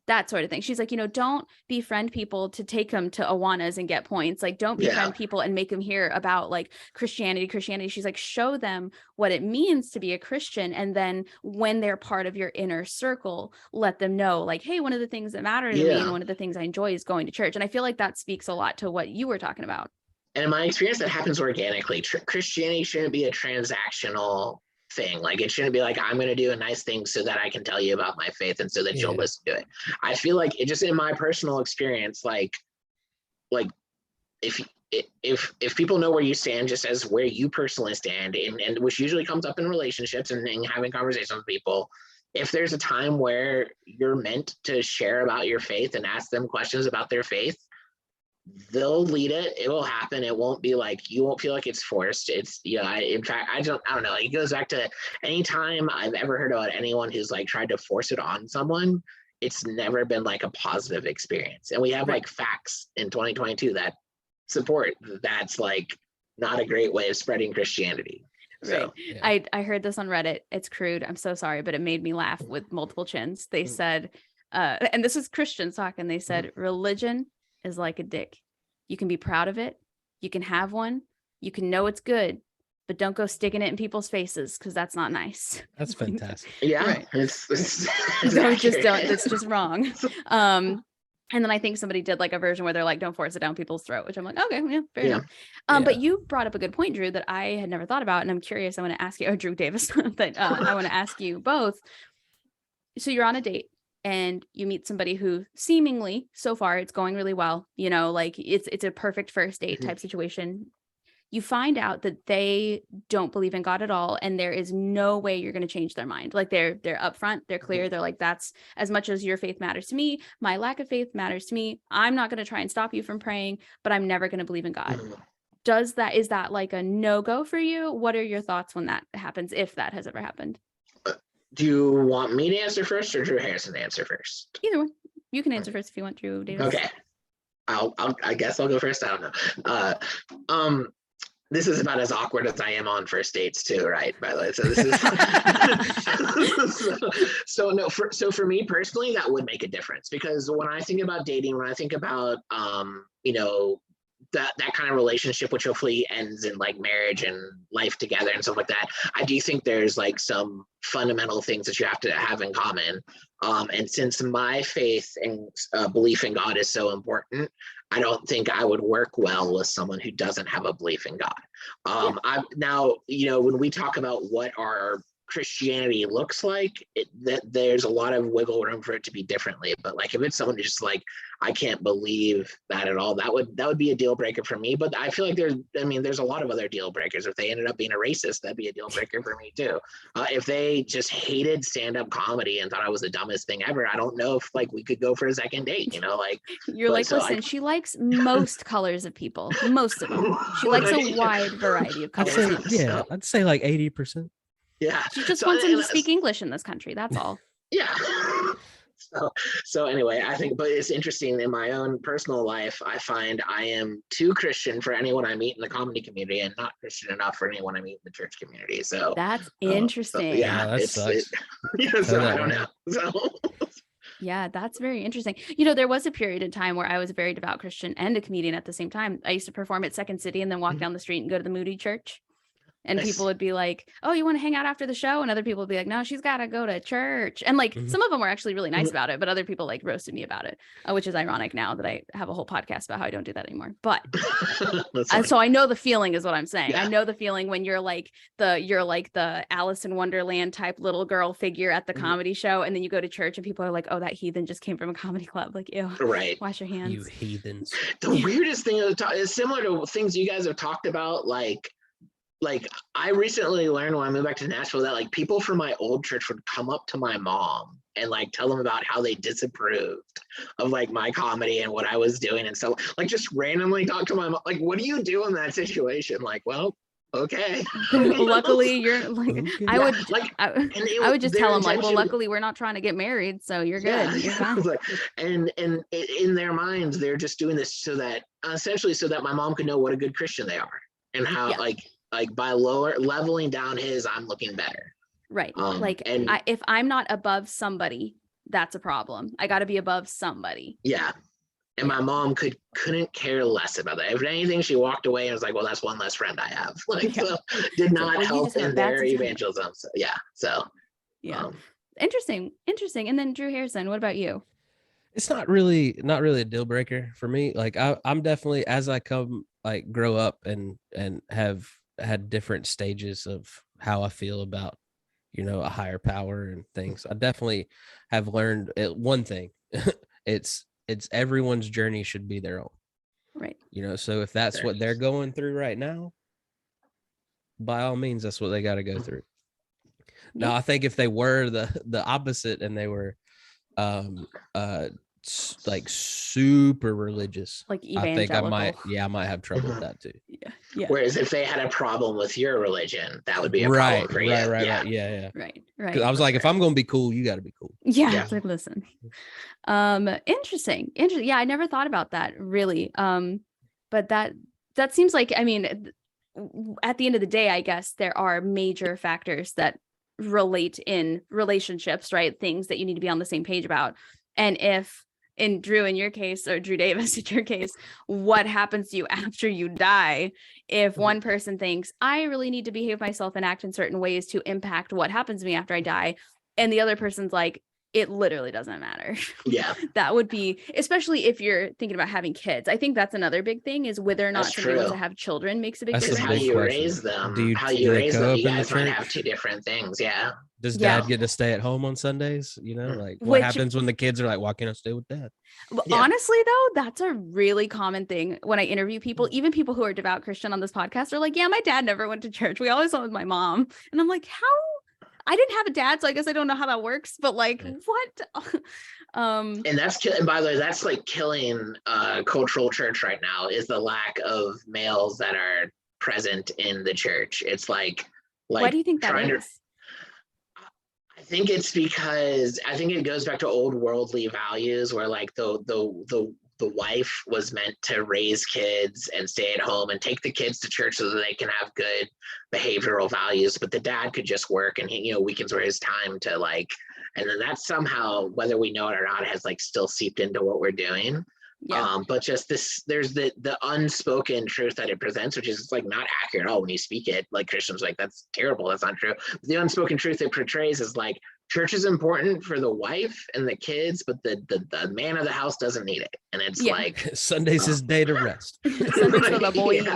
That sort of thing. She's like, you know, don't befriend people to take them to Awanas and get points. Like, don't befriend people and make them hear about like Christianity. She's like, show them what it means to be a Christian. And then when they're part of your inner circle, let them know like, hey, one of the things that matter to me and one of the things I enjoy is going to church. And I feel like that speaks a lot to what you were talking about. And in my experience, that happens organically. Christianity shouldn't be a transactional thing. Like, it shouldn't be like, I'm going to do a nice thing so that I can tell you about my faith and so that you'll listen to it. I feel like it just, in my personal experience, like if people know where you stand, just as where you personally stand, and which usually comes up in relationships and having conversations with people, if there's a time where you're meant to share about your faith and ask them questions about their faith, they'll lead it. It will happen. It won't be like, you won't feel like it's forced. It's, in fact, I don't know. Like, it goes back to any time I've ever heard about anyone who's like tried to force it on someone, it's never been like a positive experience. And we have like facts in 2022 that support that's like not a great way of spreading Christianity. Right. Yeah. I heard this on Reddit. It's crude. I'm so sorry, but it made me laugh with multiple chins. They said, and this is Christians talking, they said, religion is like a dick. You can be proud of it. You can have one. You can know it's good, but don't go sticking it in people's faces, because that's not nice. That's fantastic. Yeah. Right. It's don't. That's just wrong. And then I think somebody did like a version where they're like, don't force it down people's throat, which I'm like, okay, yeah, fair enough. But you brought up a good point, Drew, that I had never thought about. And I'm curious, I want to ask you, or Drew Davis, that I want to ask you both. So you're on a date and you meet somebody who seemingly so far it's going really well, like it's a perfect first date type situation. You find out that they don't believe in God at all, and there is no way you're going to change their mind. Like, they're upfront, they're clear. They're like, that's, as much as your faith matters to me, my lack of faith matters to me. I'm not going to try and stop you from praying, but I'm never going to believe in God. Is that like a no-go for you? What are your thoughts when that happens, if that has ever happened? Do you want me to answer first or Drew Harrison to answer first? Either one. You can answer first if you want, Drew Davis. Okay. I guess I'll go first. I don't know. This is about as awkward as I am on first dates too, right? By the way, so this is so for me personally, that would make a difference, because when I think about dating, when I think about that kind of relationship, which hopefully ends in like marriage and life together and stuff like that, I do think there's like some fundamental things that you have to have in common. And since my faith and belief in God is so important, I don't think I would work well with someone who doesn't have a belief in God. Now, when we talk about what our Christianity looks like, that there's a lot of wiggle room for it to be differently. But like, if it's someone who's just like, I can't believe that at all, that would be a deal breaker for me. But I feel like there's a lot of other deal breakers. If they ended up being a racist, that'd be a deal breaker for me too. If they just hated stand-up comedy and thought I was the dumbest thing ever, I don't know if like we could go for a second date, like. You're like, so listen, she likes most colors of people, most of them. She likes a wide variety of colors. I'd say like 80%. Yeah. She just wants him to speak English in this country. That's all. Yeah. So anyway, I think, but it's interesting, in my own personal life, I find I am too Christian for anyone I meet in the comedy community and not Christian enough for anyone I meet in the church community. So that's interesting. So I don't know. So. Yeah, that's very interesting. There was a period in time where I was a very devout Christian and a comedian at the same time. I used to perform at Second City and then walk down the street and go to the Moody Church. And people would be like, oh, you want to hang out after the show? And other people would be like, no, she's got to go to church. And like, some of them were actually really nice about it, but other people like roasted me about it, which is ironic now that I have a whole podcast about how I don't do that anymore. But so I know the feeling is what I'm saying. Yeah. I know the feeling when you're like the Alice in Wonderland type little girl figure at the comedy show. And then you go to church and people are like, oh, that heathen just came from a comedy club. Like, ew, right. Wash your hands. You heathens. The weirdest thing is similar to things you guys have talked about, like I recently learned when I moved back to Nashville that like people from my old church would come up to my mom and like tell them about how they disapproved of like my comedy and what I was doing. And so like just randomly talk to my mom, like, what do you do in that situation? Like, well, okay. Luckily you're like, I would just tell them like, well, luckily we're not trying to get married. So you're good. Yeah. You're fine. and in their minds, they're just doing this so that essentially so that my mom could know what a good Christian they are and how like by leveling down I'm looking better. Right. If I'm not above somebody, that's a problem. I got to be above somebody. Yeah. And my mom couldn't care less about that. If anything, she walked away and was like, well, that's one less friend I have. So did not help in their evangelism. So Interesting. And then Drew Harrison, what about you? It's not really a deal breaker for me. Like I'm definitely, as I grow up and have had different stages of how I feel about a higher power and things. I definitely have learned one thing. it's everyone's journey should be their own. Right. So if that's what they're going through right now, by all means, that's what they got to go through. Yeah. Now, I think if they were the opposite and they were like super religious, like evangelical, I think I might have trouble with that too. Yeah. Whereas if they had a problem with your religion, that would be a right, problem for you. Right. Yeah. Right. Because I was like, if I'm going to be cool, you got to be cool. Yeah. It's like, listen. Interesting. Yeah, I never thought about that really. But that seems like, I mean, at the end of the day, I guess there are major factors that relate in relationships, right? Things that you need to be on the same page about. And if in Drew, in your case, or Drew Davis, in your case, what happens to you after you die? If one person thinks, I really need to behave myself and act in certain ways to impact what happens to me after I die, and the other person's like, it literally doesn't matter. Yeah. That would be, especially if you're thinking about having kids. I think that's another big thing, is whether or not somebody wants to have children makes a big difference. How you raise them. You guys might have two different things. Yeah. Does dad get to stay at home on Sundays? Like what happens when the kids are like, why can't I stay with dad? Honestly, though, that's a really common thing when I interview people, even people who are devout Christian on this podcast are like, yeah, my dad never went to church. We always went with my mom. And I'm like, how? I didn't have a dad, so I guess I don't know how that works, but like, what? And and by the way, that's like killing cultural church right now, is the lack of males that are present in the church. It's like why do you think that is? I think it's because I think it goes back to old worldly values where like the wife was meant to raise kids and stay at home and take the kids to church so that they can have good behavioral values, but the dad could just work, and he, weekends were his time to like, and then that somehow, whether we know it or not, has like still seeped into what we're doing. But just there's the unspoken truth that it presents, which is like not accurate at all when you speak it. Like Christians like, that's terrible, that's not true. But the unspoken truth it portrays is like, church is important for the wife and the kids, but the man of the house doesn't need it. And it's like Sunday's his day to rest. Sunday's for the boys.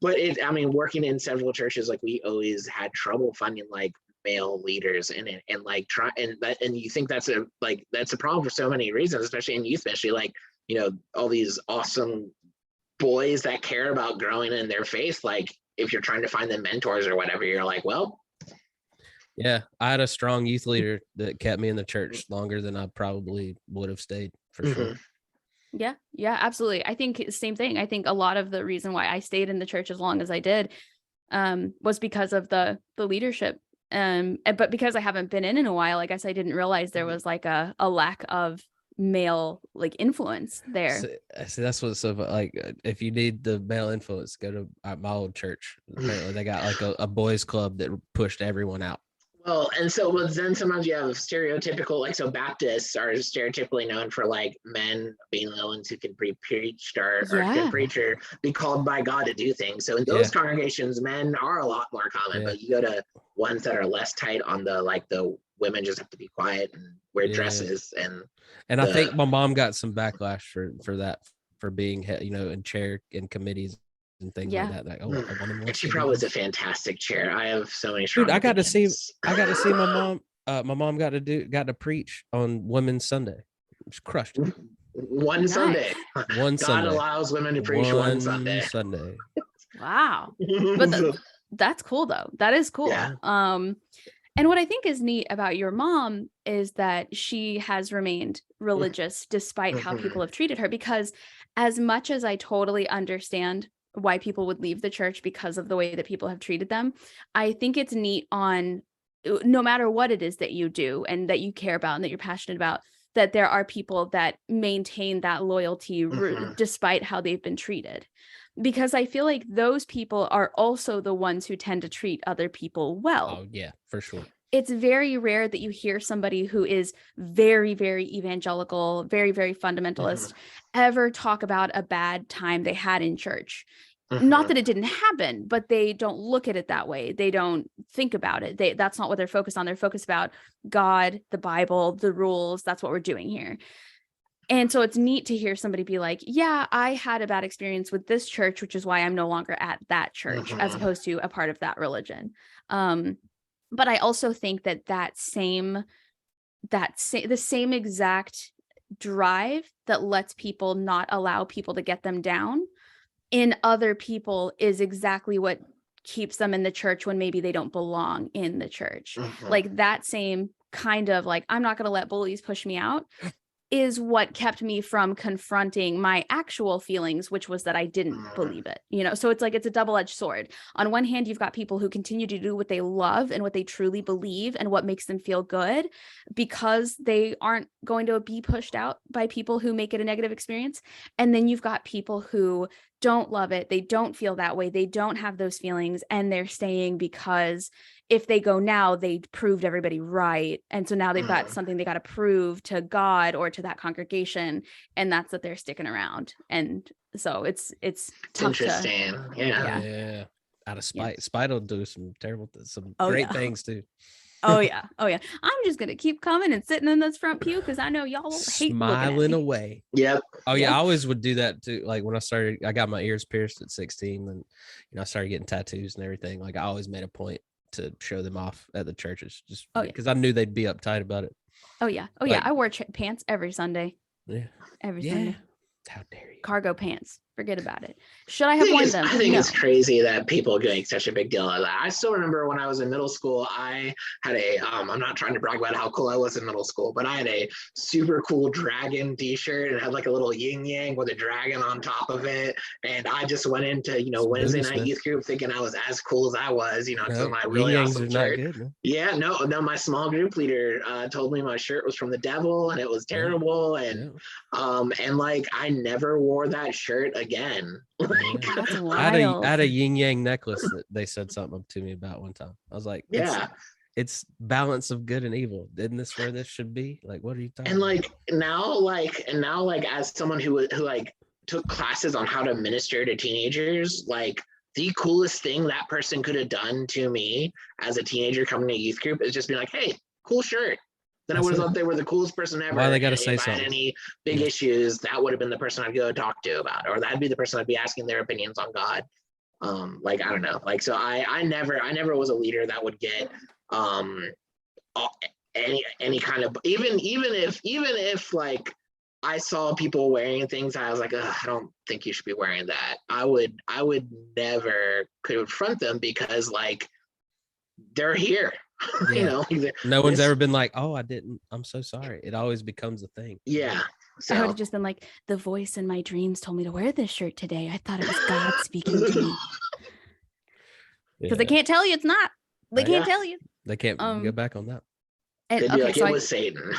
But working in several churches, like we always had trouble finding like male leaders in it, and like and you think that's a problem for so many reasons, especially in youth ministry, like all these awesome boys that care about growing in their faith. Like if you're trying to find them mentors or whatever, you're like, well, yeah, I had a strong youth leader that kept me in the church longer than I probably would have stayed, for sure. Yeah, absolutely. I think same thing. I think a lot of the reason why I stayed in the church as long as I did was because of the leadership. But because I haven't been in a while, I guess I didn't realize there was like a lack of male like influence there. So that's what's so like, if you need the male influence, go to my old church. Apparently they got like a boys club that pushed everyone out. Well, and so then sometimes you have stereotypical, like, so Baptists are stereotypically known for like men being the ones who can be preached or can preach or be called by God to do things. So in those congregations, men are a lot more common, but you go to ones that are less tight on the women just have to be quiet and wear dresses. And I think my mom got some backlash for that, for being, in chair in committees and things like that. Like, and she probably was a fantastic chair. I have so many strong I got to see my mom. My mom got to preach on Women's Sunday. She crushed it. One Sunday. God allows women to preach one Sunday. Wow. But that's cool though. That is cool. Yeah. And what I think is neat about your mom is that she has remained religious despite how people have treated her, because as much as I totally understand why people would leave the church because of the way that people have treated them, I think it's neat on no matter what it is that you do and that you care about and that you're passionate about, that there are people that maintain that loyalty despite how they've been treated. Because I feel like those people are also the ones who tend to treat other people well. Oh, yeah, for sure. It's very rare that you hear somebody who is very, very evangelical, very, very fundamentalist, ever talk about a bad time they had in church. Not that it didn't happen, but they don't look at it that way. They don't think about it. That's not what they're focused on. They're focused about God, the Bible, the rules. That's what we're doing here. And so it's neat to hear somebody be like, yeah, I had a bad experience with this church, which is why I'm no longer at that church, as opposed to a part of that religion. But I also think the same exact drive that lets people not allow people to get them down in other people is exactly what keeps them in the church when maybe they don't belong in the church. Like that same kind of like, I'm not going to let bullies push me out, is what kept me from confronting my actual feelings, which was that I didn't believe it, So it's like, it's a double-edged sword. On one hand, you've got people who continue to do what they love and what they truly believe and what makes them feel good because they aren't going to be pushed out by people who make it a negative experience. And then you've got people who don't love it. They don't feel that way. They don't have those feelings. And they're staying because if they go now, they proved everybody right. And so now they've got something they got to prove to God or to that congregation. And that's that they're sticking around. And so it's interesting. Yeah. Out of spite. Spite will do some great things too. Oh yeah. I'm just gonna keep coming and sitting in this front pew because I know y'all hate smiling away. Yep. Oh yeah, I always would do that too. Like when I got my ears pierced at 16, and I started getting tattoos and everything. Like I always made a point to show them off at the churches, just because I knew they'd be uptight about it. Oh yeah. I wore pants every Sunday. Yeah. Every Sunday. How dare you? Cargo pants. Forget about it. Should I have worn them? I think it's crazy that people make such a big deal of that. I still remember when I was in middle school, I had I'm not trying to brag about how cool I was in middle school, but I had a super cool dragon t-shirt and it had like a little yin yang with a dragon on top of it. And I just went into, Wednesday night youth group thinking I was as cool as I was, to my really awesome shirt. Good, yeah, no, my small group leader told me my shirt was from the devil and it was terrible. And like I never wore that shirt again. That's wild. I had a yin yang necklace that they said something to me about one time. I was like, it's balance of good and evil. Isn't this where this should be? Like, what are you talking about? And now as someone who took classes on how to minister to teenagers, like the coolest thing that person could have done to me as a teenager coming to youth group is just be like, hey, cool shirt. Then I would have thought they were the coolest person ever. Why they got to say something? If I had any big issues, that would have been the person I'd go talk to about, or that'd be the person I'd be asking their opinions on God. I don't know. So I never was a leader that would get any kind of even if like I saw people wearing things, I was like, I don't think you should be wearing that. I would never confront them because like they're here. No one's ever been like, oh, I didn't, I'm so sorry. It always becomes a thing. So I would have just been like, the voice in my dreams told me to wear this shirt today. I thought it was God speaking to me, because they can't tell you it's not. They can't tell you. They can't go back on that. And they'd be like, it was Satan.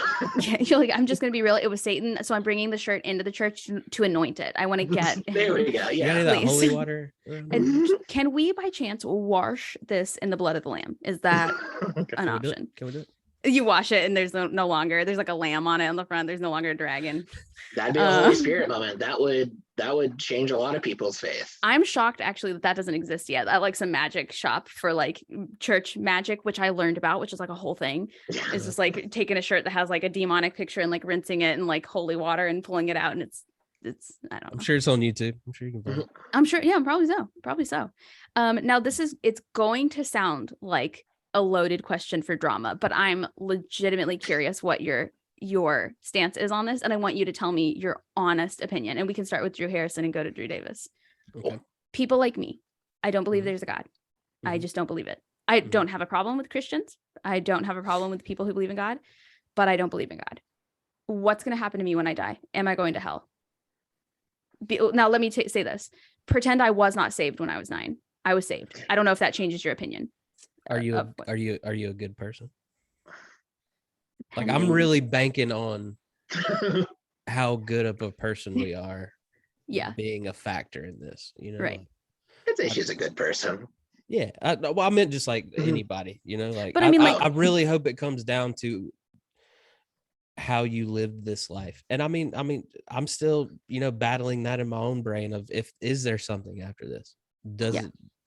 You're like, I'm just gonna be real. It was Satan. So I'm bringing the shirt into the church to anoint it. I want to get. There we go. Yeah, any of that holy water. And can we, by chance, wash this in the blood of the lamb? Is that an option? Can we do it? You wash it, and there's no longer. There's like a lamb on it on the front. There's no longer a dragon. That'd be a Holy Spirit moment. That would change a lot of people's faith. I'm shocked actually that doesn't exist yet. I like some magic shop for like church magic, which I learned about, which is like a whole thing. It's just like taking a shirt that has like a demonic picture and like rinsing it in like holy water and pulling it out, and it's I don't know. I'm sure it's on YouTube. I'm sure you can find it. I'm sure. Yeah, probably so. Now it's going to sound like a loaded question for drama, but I'm legitimately curious what your stance is on this, and I want you to tell me your honest opinion. And we can start with Drew Harrison and go to Drew Davis. Okay. People like me, I don't believe there's a God. I just don't believe it. I don't have a problem with Christians. I don't have a problem with people who believe in God, but I don't believe in God. What's going to happen to me when I die? Am I going to hell? Now let me say this. Pretend I was not saved when I was 9. I was saved. I don't know if that changes your opinion. Are you a good person? Like, I'm really banking on how good of a person we are. Being a factor in this, Right. I'd say she's a good person. Yeah. I meant just like anybody, like, but I mean, I really hope it comes down to how you live this life. And I mean, I'm still, battling that in my own brain of is there something after this?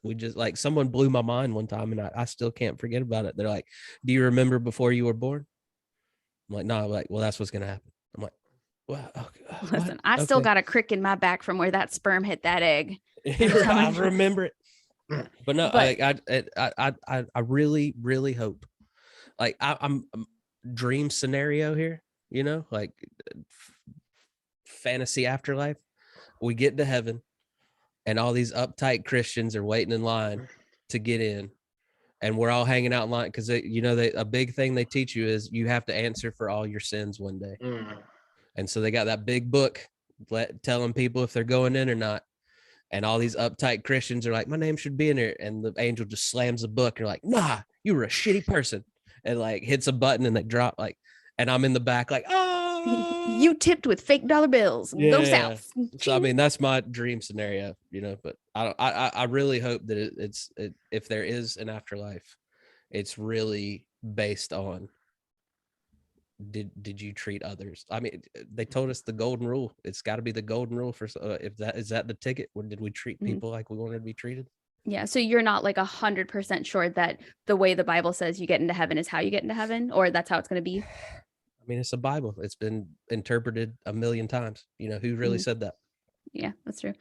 We just like, someone blew my mind one time and I still can't forget about it. They're like, do you remember before you were born? I'm like, no. I'm like, well, that's what's going to happen. I'm like, Well, okay. Listen, I still got a crick in my back from where that sperm hit that egg. I remember it. But no, I really, really hope, like I'm dream scenario here, like fantasy afterlife. We get to heaven and all these uptight Christians are waiting in line to get in. And we're all hanging out in line because a big thing they teach you is you have to answer for all your sins one day. And so they got that big book telling people if they're going in or not. And all these uptight Christians are like, my name should be in there. And the angel just slams the book. And you're like, nah, you were a shitty person. And like hits a button and they drop and I'm in the back like, oh, you tipped with fake dollar bills. Yeah. Go south. So I mean, that's my dream scenario, but I really hope that if there is an afterlife, it's really based on did you treat others? I mean, they told us the golden rule. It's got to be the golden rule for if that is that the ticket. Or did we treat people like we wanted to be treated? Yeah. So you're not like 100% sure that the way the Bible says you get into heaven is how you get into heaven, or that's how it's going to be? I mean, it's a Bible. It's been interpreted a million times. Who really said that? Yeah, that's true.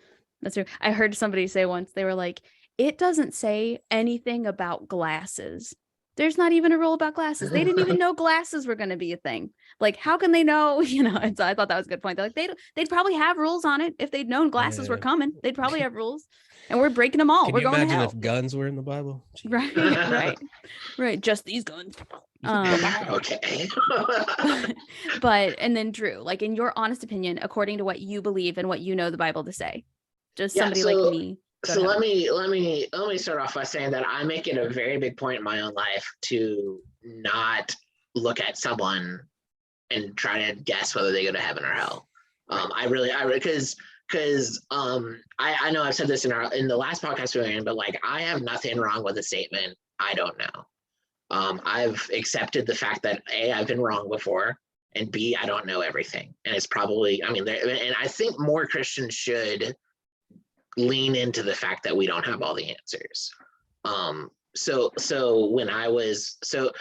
That's true. I heard somebody say once, they were like, it doesn't say anything about glasses. There's not even a rule about glasses. They didn't even know glasses were going to be a thing. Like, how can they know? And so I thought that was a good point. They're like, they'd probably have rules on it. If they'd known glasses were coming, they'd probably have rules. And we're breaking them all. Can we're you going imagine to hell. If guns were in the Bible? Right. Just these guns. Okay. But and then Drew, like in your honest opinion, according to what you believe and what you know the Bible to say, does somebody like me? So let me start off by saying that I make it a very big point in my own life to not look at someone and try to guess whether they go to heaven or hell. Because I know I've said this in the last podcast we were in, but like I have nothing wrong with the statement I don't know. I've accepted the fact that A, I've been wrong before, and B, I don't know everything. And it's probably, and I think more Christians should lean into the fact that we don't have all the answers. So when I was so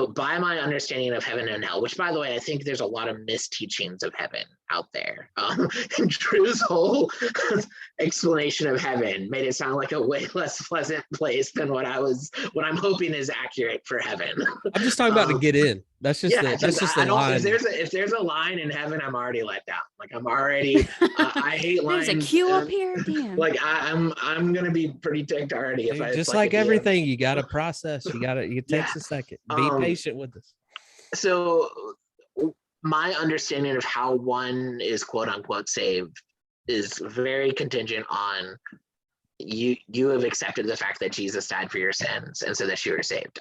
by my understanding of heaven and hell, which by the way, I think there's a lot of misteachings of heaven out there. And Drew's whole explanation of heaven made it sound like a way less pleasant place than what I'm hoping is accurate for heaven. I'm just talking about to get in. That's just the line. If there's a line in heaven, I'm already let down. Like I'm already I hate lines. There's a queue up here. Damn. Like I'm gonna be pretty ticked already. Dude, if just like everything, you gotta process. It takes a second. Be patient with us. So my understanding of how one is quote unquote saved is very contingent on you have accepted the fact that Jesus died for your sins, and so that you are saved.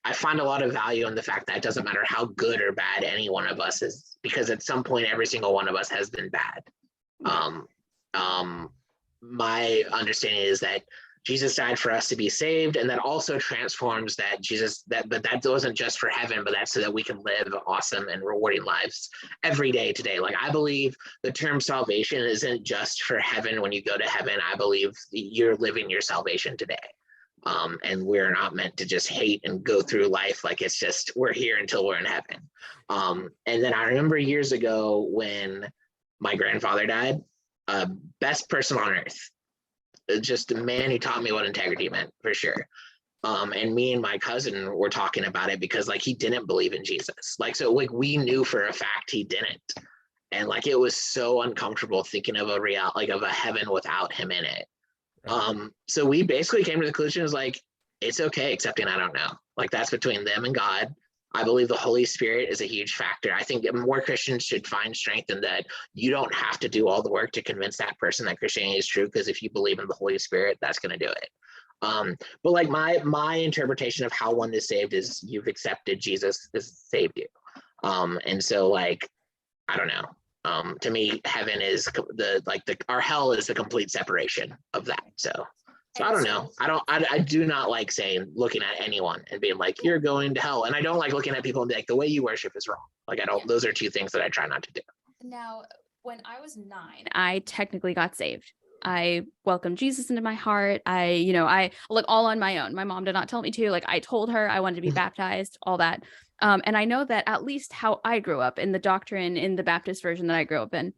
I find a lot of value in the fact that it doesn't matter how good or bad any one of us is, because at some point every single one of us has been bad. My understanding is that Jesus died for us to be saved, and that also transforms that but that wasn't just for heaven, but that's so that we can live awesome and rewarding lives every day today. Like I believe the term salvation isn't just for heaven. When you go to heaven, I believe you're living your salvation today. And we're not meant to just hate and go through life like it's just we're here until we're in heaven. And then I remember years ago when my grandfather died, best person on earth, just a man who taught me what integrity meant, for sure. And me and my cousin were talking about it because like he didn't believe in Jesus. Like so like we knew for a fact he didn't. And like it was so uncomfortable thinking of a heaven without him in it. So we basically came to the conclusion is like, it's okay accepting I don't know. Like that's between them and God. I believe the Holy Spirit is a huge factor. I think more Christians should find strength in that you don't have to do all the work to convince that person that Christianity is true, because if you believe in the Holy Spirit, that's going to do it. But like my interpretation of how one is saved is you've accepted Jesus has saved you. And so like, I don't know. To me, heaven is our hell is the complete separation of that. So I don't know. I do not like looking at anyone and being like, you're going to hell. And I don't like looking at people and be like, the way you worship is wrong. Like those are two things that I try not to do. Now, when I was 9, I technically got saved. I welcomed Jesus into my heart. I look all on my own. My mom did not tell me to. Like I told her I wanted to be baptized, all that. And I know that at least how I grew up in the doctrine, in the Baptist version that I grew up in,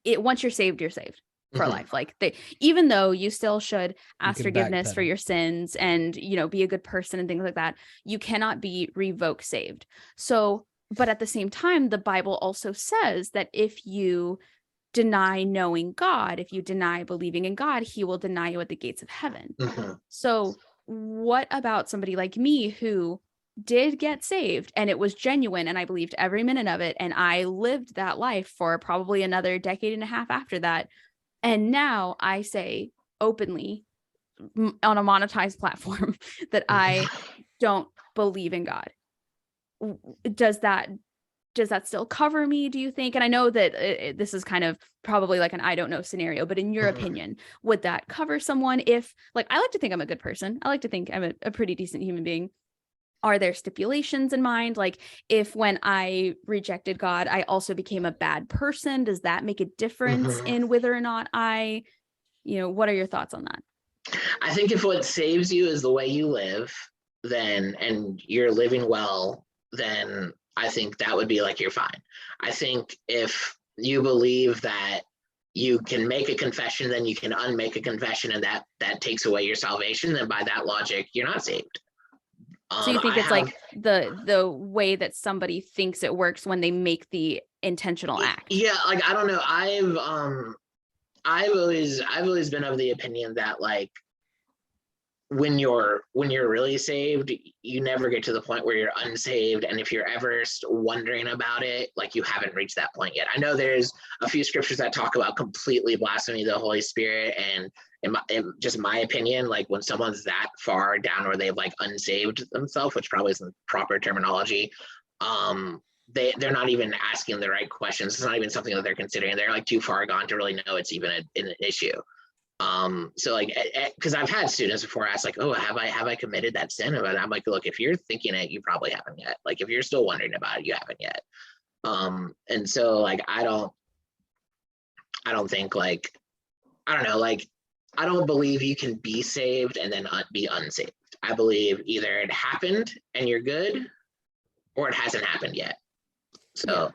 once you're saved for life. Like even though you still should ask forgiveness for your sins and, be a good person and things like that, you cannot be revoked saved. So, but at the same time, the Bible also says that if you deny knowing God, if you deny believing in God, he will deny you at the gates of heaven. So what about somebody like me who did get saved and it was genuine and I believed every minute of it and I lived that life for probably another decade and a half after that? And now I say openly on a monetized platform that I don't believe in God. Does that still cover me, do you think? And I know that this is kind of probably like an I don't know scenario, but in your opinion, would that cover someone if, like, I like to think I'm a good person. I like to think I'm a pretty decent human being. Are there stipulations in mind? Like if when I rejected God, I also became a bad person, does that make a difference in whether or not what are your thoughts on that? I think if what saves you is the way you live, and you're living well, then I think that would be like, you're fine. I think if you believe that you can make a confession, then you can unmake a confession, and that takes away your salvation, then by that logic, you're not saved. So you think it's like the way that somebody thinks it works when they make the intentional act? Yeah, like I don't know. I've always been of the opinion that, like, when you're really saved, you never get to the point where you're unsaved, and if you're ever wondering about it, like, you haven't reached that point yet. I know there's a few scriptures that talk about completely blaspheming the Holy Spirit, and in just my opinion, like, when someone's that far down where they've like unsaved themselves, which probably isn't proper terminology, they're not even asking the right questions. It's not even something that they're considering. They're like too far gone to really know it's even an issue. So like, because I've had students before ask, like, oh, have I committed that sin? And I'm like, look, if you're thinking it, you probably haven't yet. Like, if you're still wondering about it, you haven't yet. And so, like, I don't think, like, I don't know, like, I don't believe you can be saved and then be unsaved. I believe either it happened and you're good, or it hasn't happened yet. So,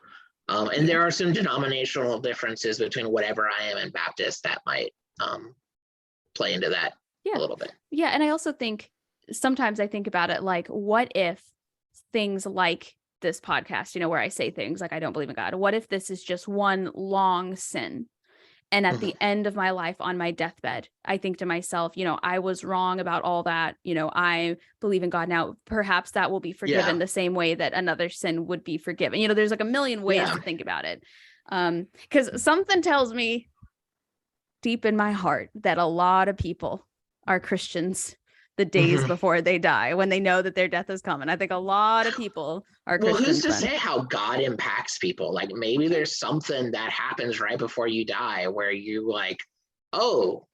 and there are some denominational differences between whatever I am and Baptist that might play into that a little bit. Yeah, and I also think sometimes I think about it like, what if things like this podcast, where I say things like I don't believe in God, what if this is just one long sin? And at the end of my life, on my deathbed, I think to myself, I was wrong about all that. I believe in God now. Perhaps that will be forgiven the same way that another sin would be forgiven. There's like a million ways to think about it. Because something tells me deep in my heart that a lot of people are Christians the days before they die, when they know that their death is coming. I think a lot of people are Christians. Well, who's to say how God impacts people? Like, maybe there's something that happens right before you die where you like, oh,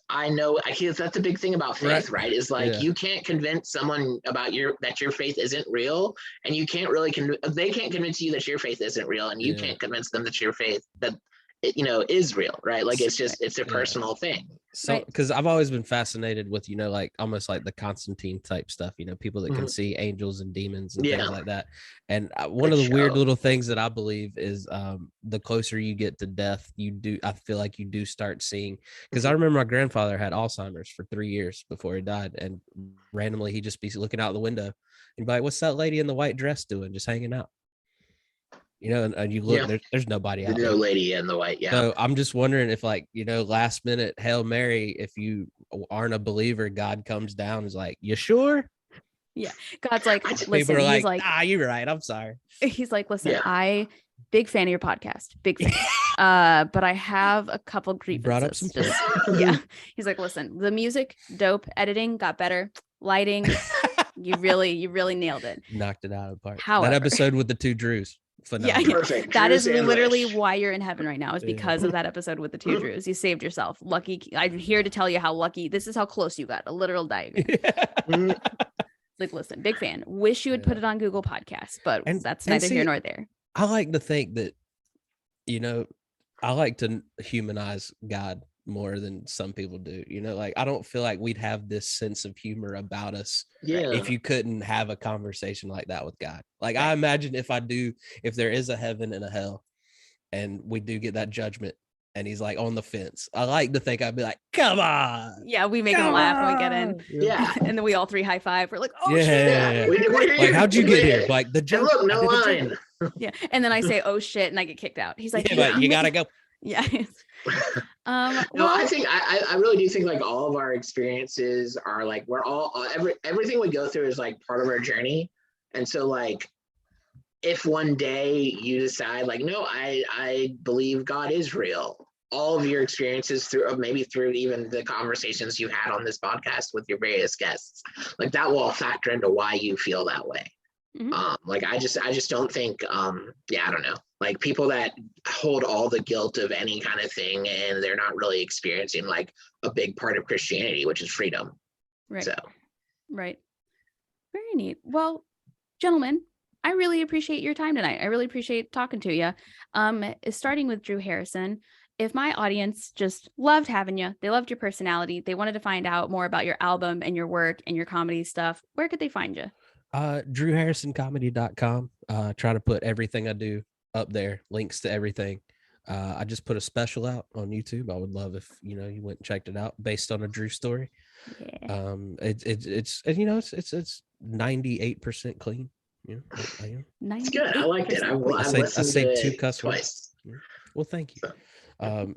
I know. I guess that's the big thing about faith, right? Is like, you can't convince someone about that your faith isn't real, and you can't really they can't convince you that your faith isn't real, and you can't convince them that your faith is real, right? Like, it's a personal thing. So, because I've always been fascinated with, like almost like the Constantine type stuff, people that can see angels and demons and things like that. And one of the weird little things that I believe is the closer you get to death, I feel like you do start seeing, because I remember my grandfather had Alzheimer's for 3 years before he died, and randomly he'd just be looking out the window and be like, what's that lady in the white dress doing, just hanging out? And you look, there's nobody out there. No lady in the white, So I'm just wondering if, like, last minute Hail Mary, if you aren't a believer, God comes down and is like, you sure? Yeah. God's like, listen, people are he's like, you're right. I'm sorry. He's like, listen, I big fan of your podcast. Big fan. But I have a couple grievances. Brought up some He's like, listen, the music, dope, editing got better, lighting, you really nailed it. Knocked it out of the park. However, that episode with the two Drews. Phenomenal. Yeah, perfect. That is literally why you're in heaven right now, is because of that episode with the two Drews. You saved yourself. Lucky. I'm here to tell you how lucky. This is how close you got. A literal diagram. Like, listen, big fan. Wish you would put it on Google Podcasts, but that's neither here nor there. I like to think that, I like to humanize God more than some people do. You know, like I don't feel like we'd have this sense of humor about us if you couldn't have a conversation like that with God. Like I imagine if there is a heaven and a hell and we do get that judgment and he's like on the fence, I like to think I'd be like, come on. Yeah, we make him laugh when we get in. Yeah. And then we all three high five. We're like, oh Yeah. shit. Like, how'd you get here? Like the joke. And look, no line. Yeah. And then I say, oh shit, and I get kicked out. He's like, but you gotta go. Yeah. No, I think I really do think like all of our experiences are like we're all everything we go through is like part of our journey. And so like if one day you decide like, no, I believe God is real, all of your experiences through even the conversations you had on this podcast with your various guests, like that will all factor into why you feel that way. Like I just don't think I don't know, like people that hold all the guilt of any kind of thing and they're not really experiencing like a big part of Christianity, which is freedom. Right. So right. Very neat. Well, gentlemen, I really appreciate your time tonight. I really appreciate talking to you. Starting with Drew Harrison, if my audience just loved having you, they loved your personality, they wanted to find out more about your album and your work and your comedy stuff, where could they find you? DrewHarrisonComedy.com. Try to put everything I do up there, links to everything. I just put a special out on YouTube. I would love if you went and checked it out, based on a Drew story. Yeah. It's 98% clean. Yeah, it's good. I liked it. I say 2 cuss words. Well, thank you.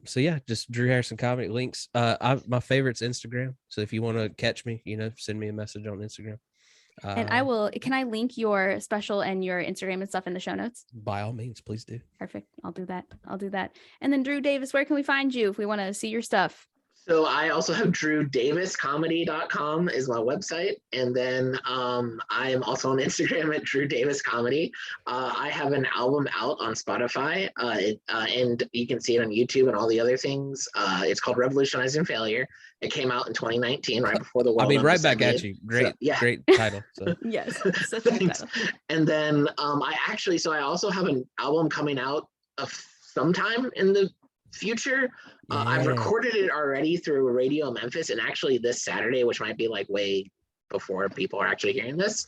So yeah, just Drew Harrison Comedy links. My favorite's Instagram. So if you want to catch me, send me a message on Instagram. And can I link your special and your Instagram and stuff in the show notes? By all means, please do. Perfect. I'll do that. And then Drew Davis, where can we find you if we want to see your stuff? So I also have DrewDavisComedy.com is my website. And then I am also on Instagram at Drew Davis Comedy. I have an album out on Spotify and you can see it on YouTube and all the other things. It's called Revolutionizing Failure. It came out in 2019, right before the world. Right back at you. Great, great title. So. Yes, such a good title. And then I also have an album coming out sometime in the future. I've recorded it already through Radio Memphis, and actually this Saturday, which might be like way before people are actually hearing this,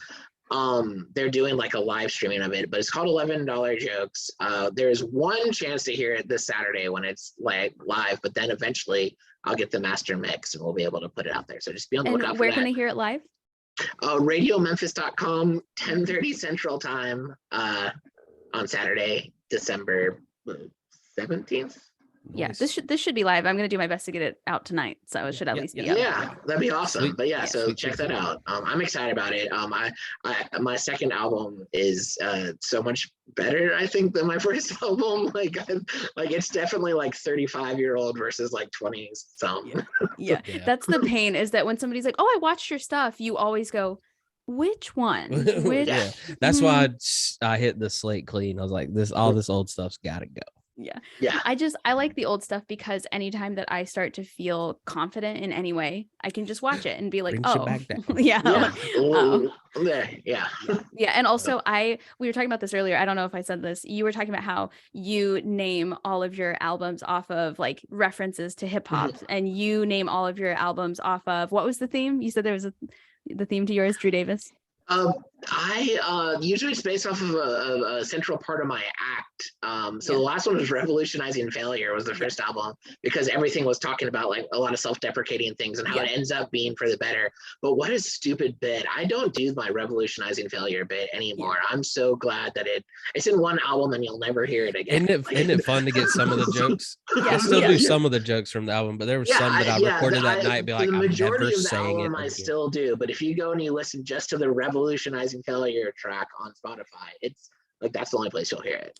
they're doing like a live streaming of it, but it's called $11 Jokes. There's one chance to hear it this Saturday when it's like live, but then eventually I'll get the master mix and we'll be able to put it out there. So just be on the lookout for that. Where can they hear it live? RadioMemphis.com, 10:30 Central Time on Saturday, December 17th. Yeah, this should be live. I'm going to do my best to get it out tonight, so it should at least be up. Yeah, that'd be awesome. Sweet. But so check that out. I'm excited about it. My second album is so much better, I think, than my first album. Like it's definitely like 35-year-old versus like 20s. So yeah, that's the pain, is that when somebody's like, "Oh, I watched your stuff," you always go, "Which one?" Which? Yeah, that's why I hit the slate clean. I was like, all this old stuff's got to go. Yeah. I like the old stuff because anytime that I start to feel confident in any way, I can just watch it and be like, yeah. And also we were talking about this earlier. I don't know if I said this. You were talking about how you name all of your albums off of like references to hip hop, and you name all of your albums off of, what was the theme? You said there was the theme to yours, Drew Davis. I usually it's based off of a central part of my act. The last one was Revolutionizing Failure, was the first album, because everything was talking about like a lot of self-deprecating things and how it ends up being for the better. But what a stupid bit. I don't do my Revolutionizing Failure bit anymore. I'm so glad that it's in one album and you'll never hear it again. Isn't it fun to get some of the jokes? I still do some of the jokes from the album, but there were some that I recorded that night and be like, the majority I'm never of the saying album I still do. But if you go and you listen just to the Revolutionizing Failure track on Spotify, it's like that's the only place you'll hear it.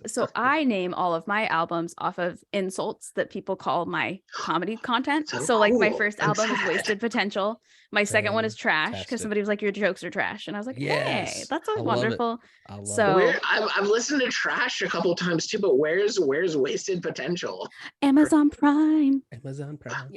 So I name all of my albums off of insults that people call my comedy content. So like my first album is Wasted Potential. My second one is Trash, because somebody was like, "Your jokes are trash," and I was like, "Hey, that's so wonderful." I've listened to Trash a couple times too, but where's Wasted Potential? Amazon Prime.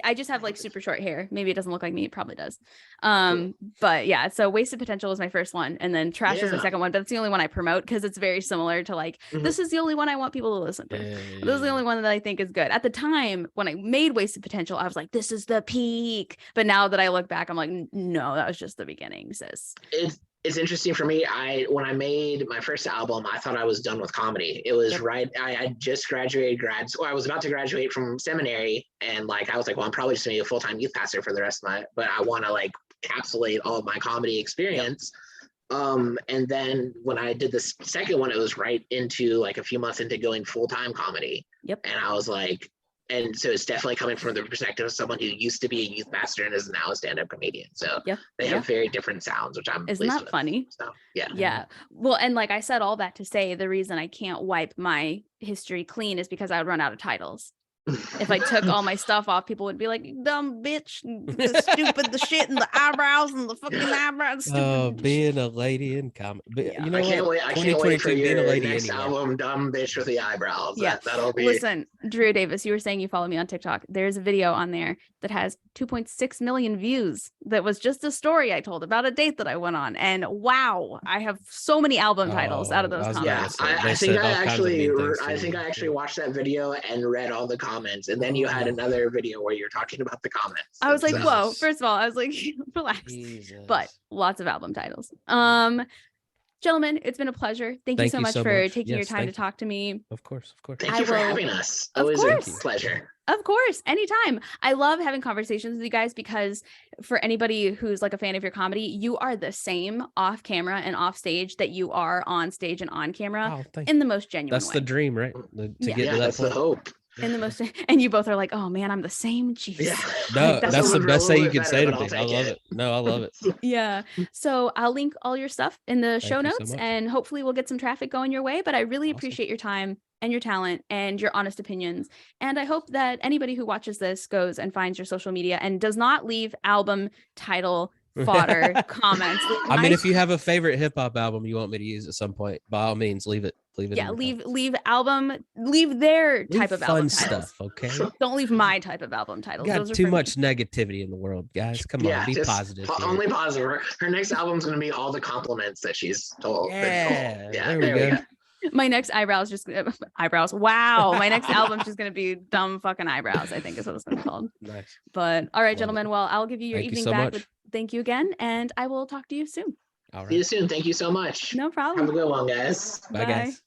I just have like super short hair. Maybe it doesn't look like me. It probably does. But yeah, so Wasted Potential was my first one, and then Trash was my second one. But it's the only one I promote. out because it's very similar to like, this is the only one I want people to listen to. This is the only one that I think is good. At the time when I made Wasted Potential, I was like, this is the peak. But now that I look back, I'm like, no, that was just the beginning, sis. It's interesting for me. When I made my first album, I thought I was done with comedy. It was I just graduated I was about to graduate from seminary, and like I was like, well, I'm probably just gonna be a full-time youth pastor for the rest of but I want to like encapsulate all of my comedy experience. And then when I did the second one, it was right into like a few months into going full-time comedy. And I was like, and so it's definitely coming from the perspective of someone who used to be a youth pastor and is now a stand-up comedian. So they have very different sounds, which I'm Isn't that funny? So Well, and like I said all that to say, the reason I can't wipe my history clean is because I would run out of titles. If I took all my stuff off, people would be like, dumb bitch, the stupid, the shit, and the eyebrows, and the fucking eyebrows. Stupid being a lady in comedy. You know, I can't wait for your next album, Dumb Bitch with the Eyebrows. That'll be. Listen, Drew Davis, you were saying you follow me on TikTok. There's a video on there that has 2.6 million views. That was just a story I told about a date that I went on. And wow, I have so many album titles out of those comments. I think I actually watched that video and read all the comments. And then you had another video where you're talking about the comments. I was like, whoa, first of all, I was like, relax. Jesus. But lots of album titles. Gentlemen, it's been a pleasure. Thank you so much for taking your time to talk to me. Of course. Thank you for having us. Always a pleasure. Of course, anytime. I love having conversations with you guys because for anybody who's like a fan of your comedy, you are the same off camera and off stage that you are on stage and on camera in the most genuine way. That's the dream, right? To get to that that's point. The hope. In the most, and you both are like, oh man, I'm the same. Jeez. Yeah. No, that's the best thing you can say to me. I love it. No, I love it. Yeah. So I'll link all your stuff in the show notes, and hopefully we'll get some traffic going your way. But I really appreciate your time and your talent and your honest opinions. And I hope that anybody who watches this goes and finds your social media and does not leave album title fodder comments. I mean, if you have a favorite hip hop album you want me to use at some point, by all means, leave it. Yeah, leave their type of album stuff. Okay. Don't leave my type of album titles. Got too much negativity in the world, guys. Come on, be positive. Only positive. Her next album's gonna be all the compliments that she's told. Yeah, there we go. My next eyebrows. Wow. My next album's just going to be dumb fucking eyebrows, I think is what it's going to be called. Nice. But all right, gentlemen. Well, I'll give you your evening back. Thank you again. And I will talk to you soon. All right. See you soon. Thank you so much. No problem. Have a good one, guys. Bye. Guys.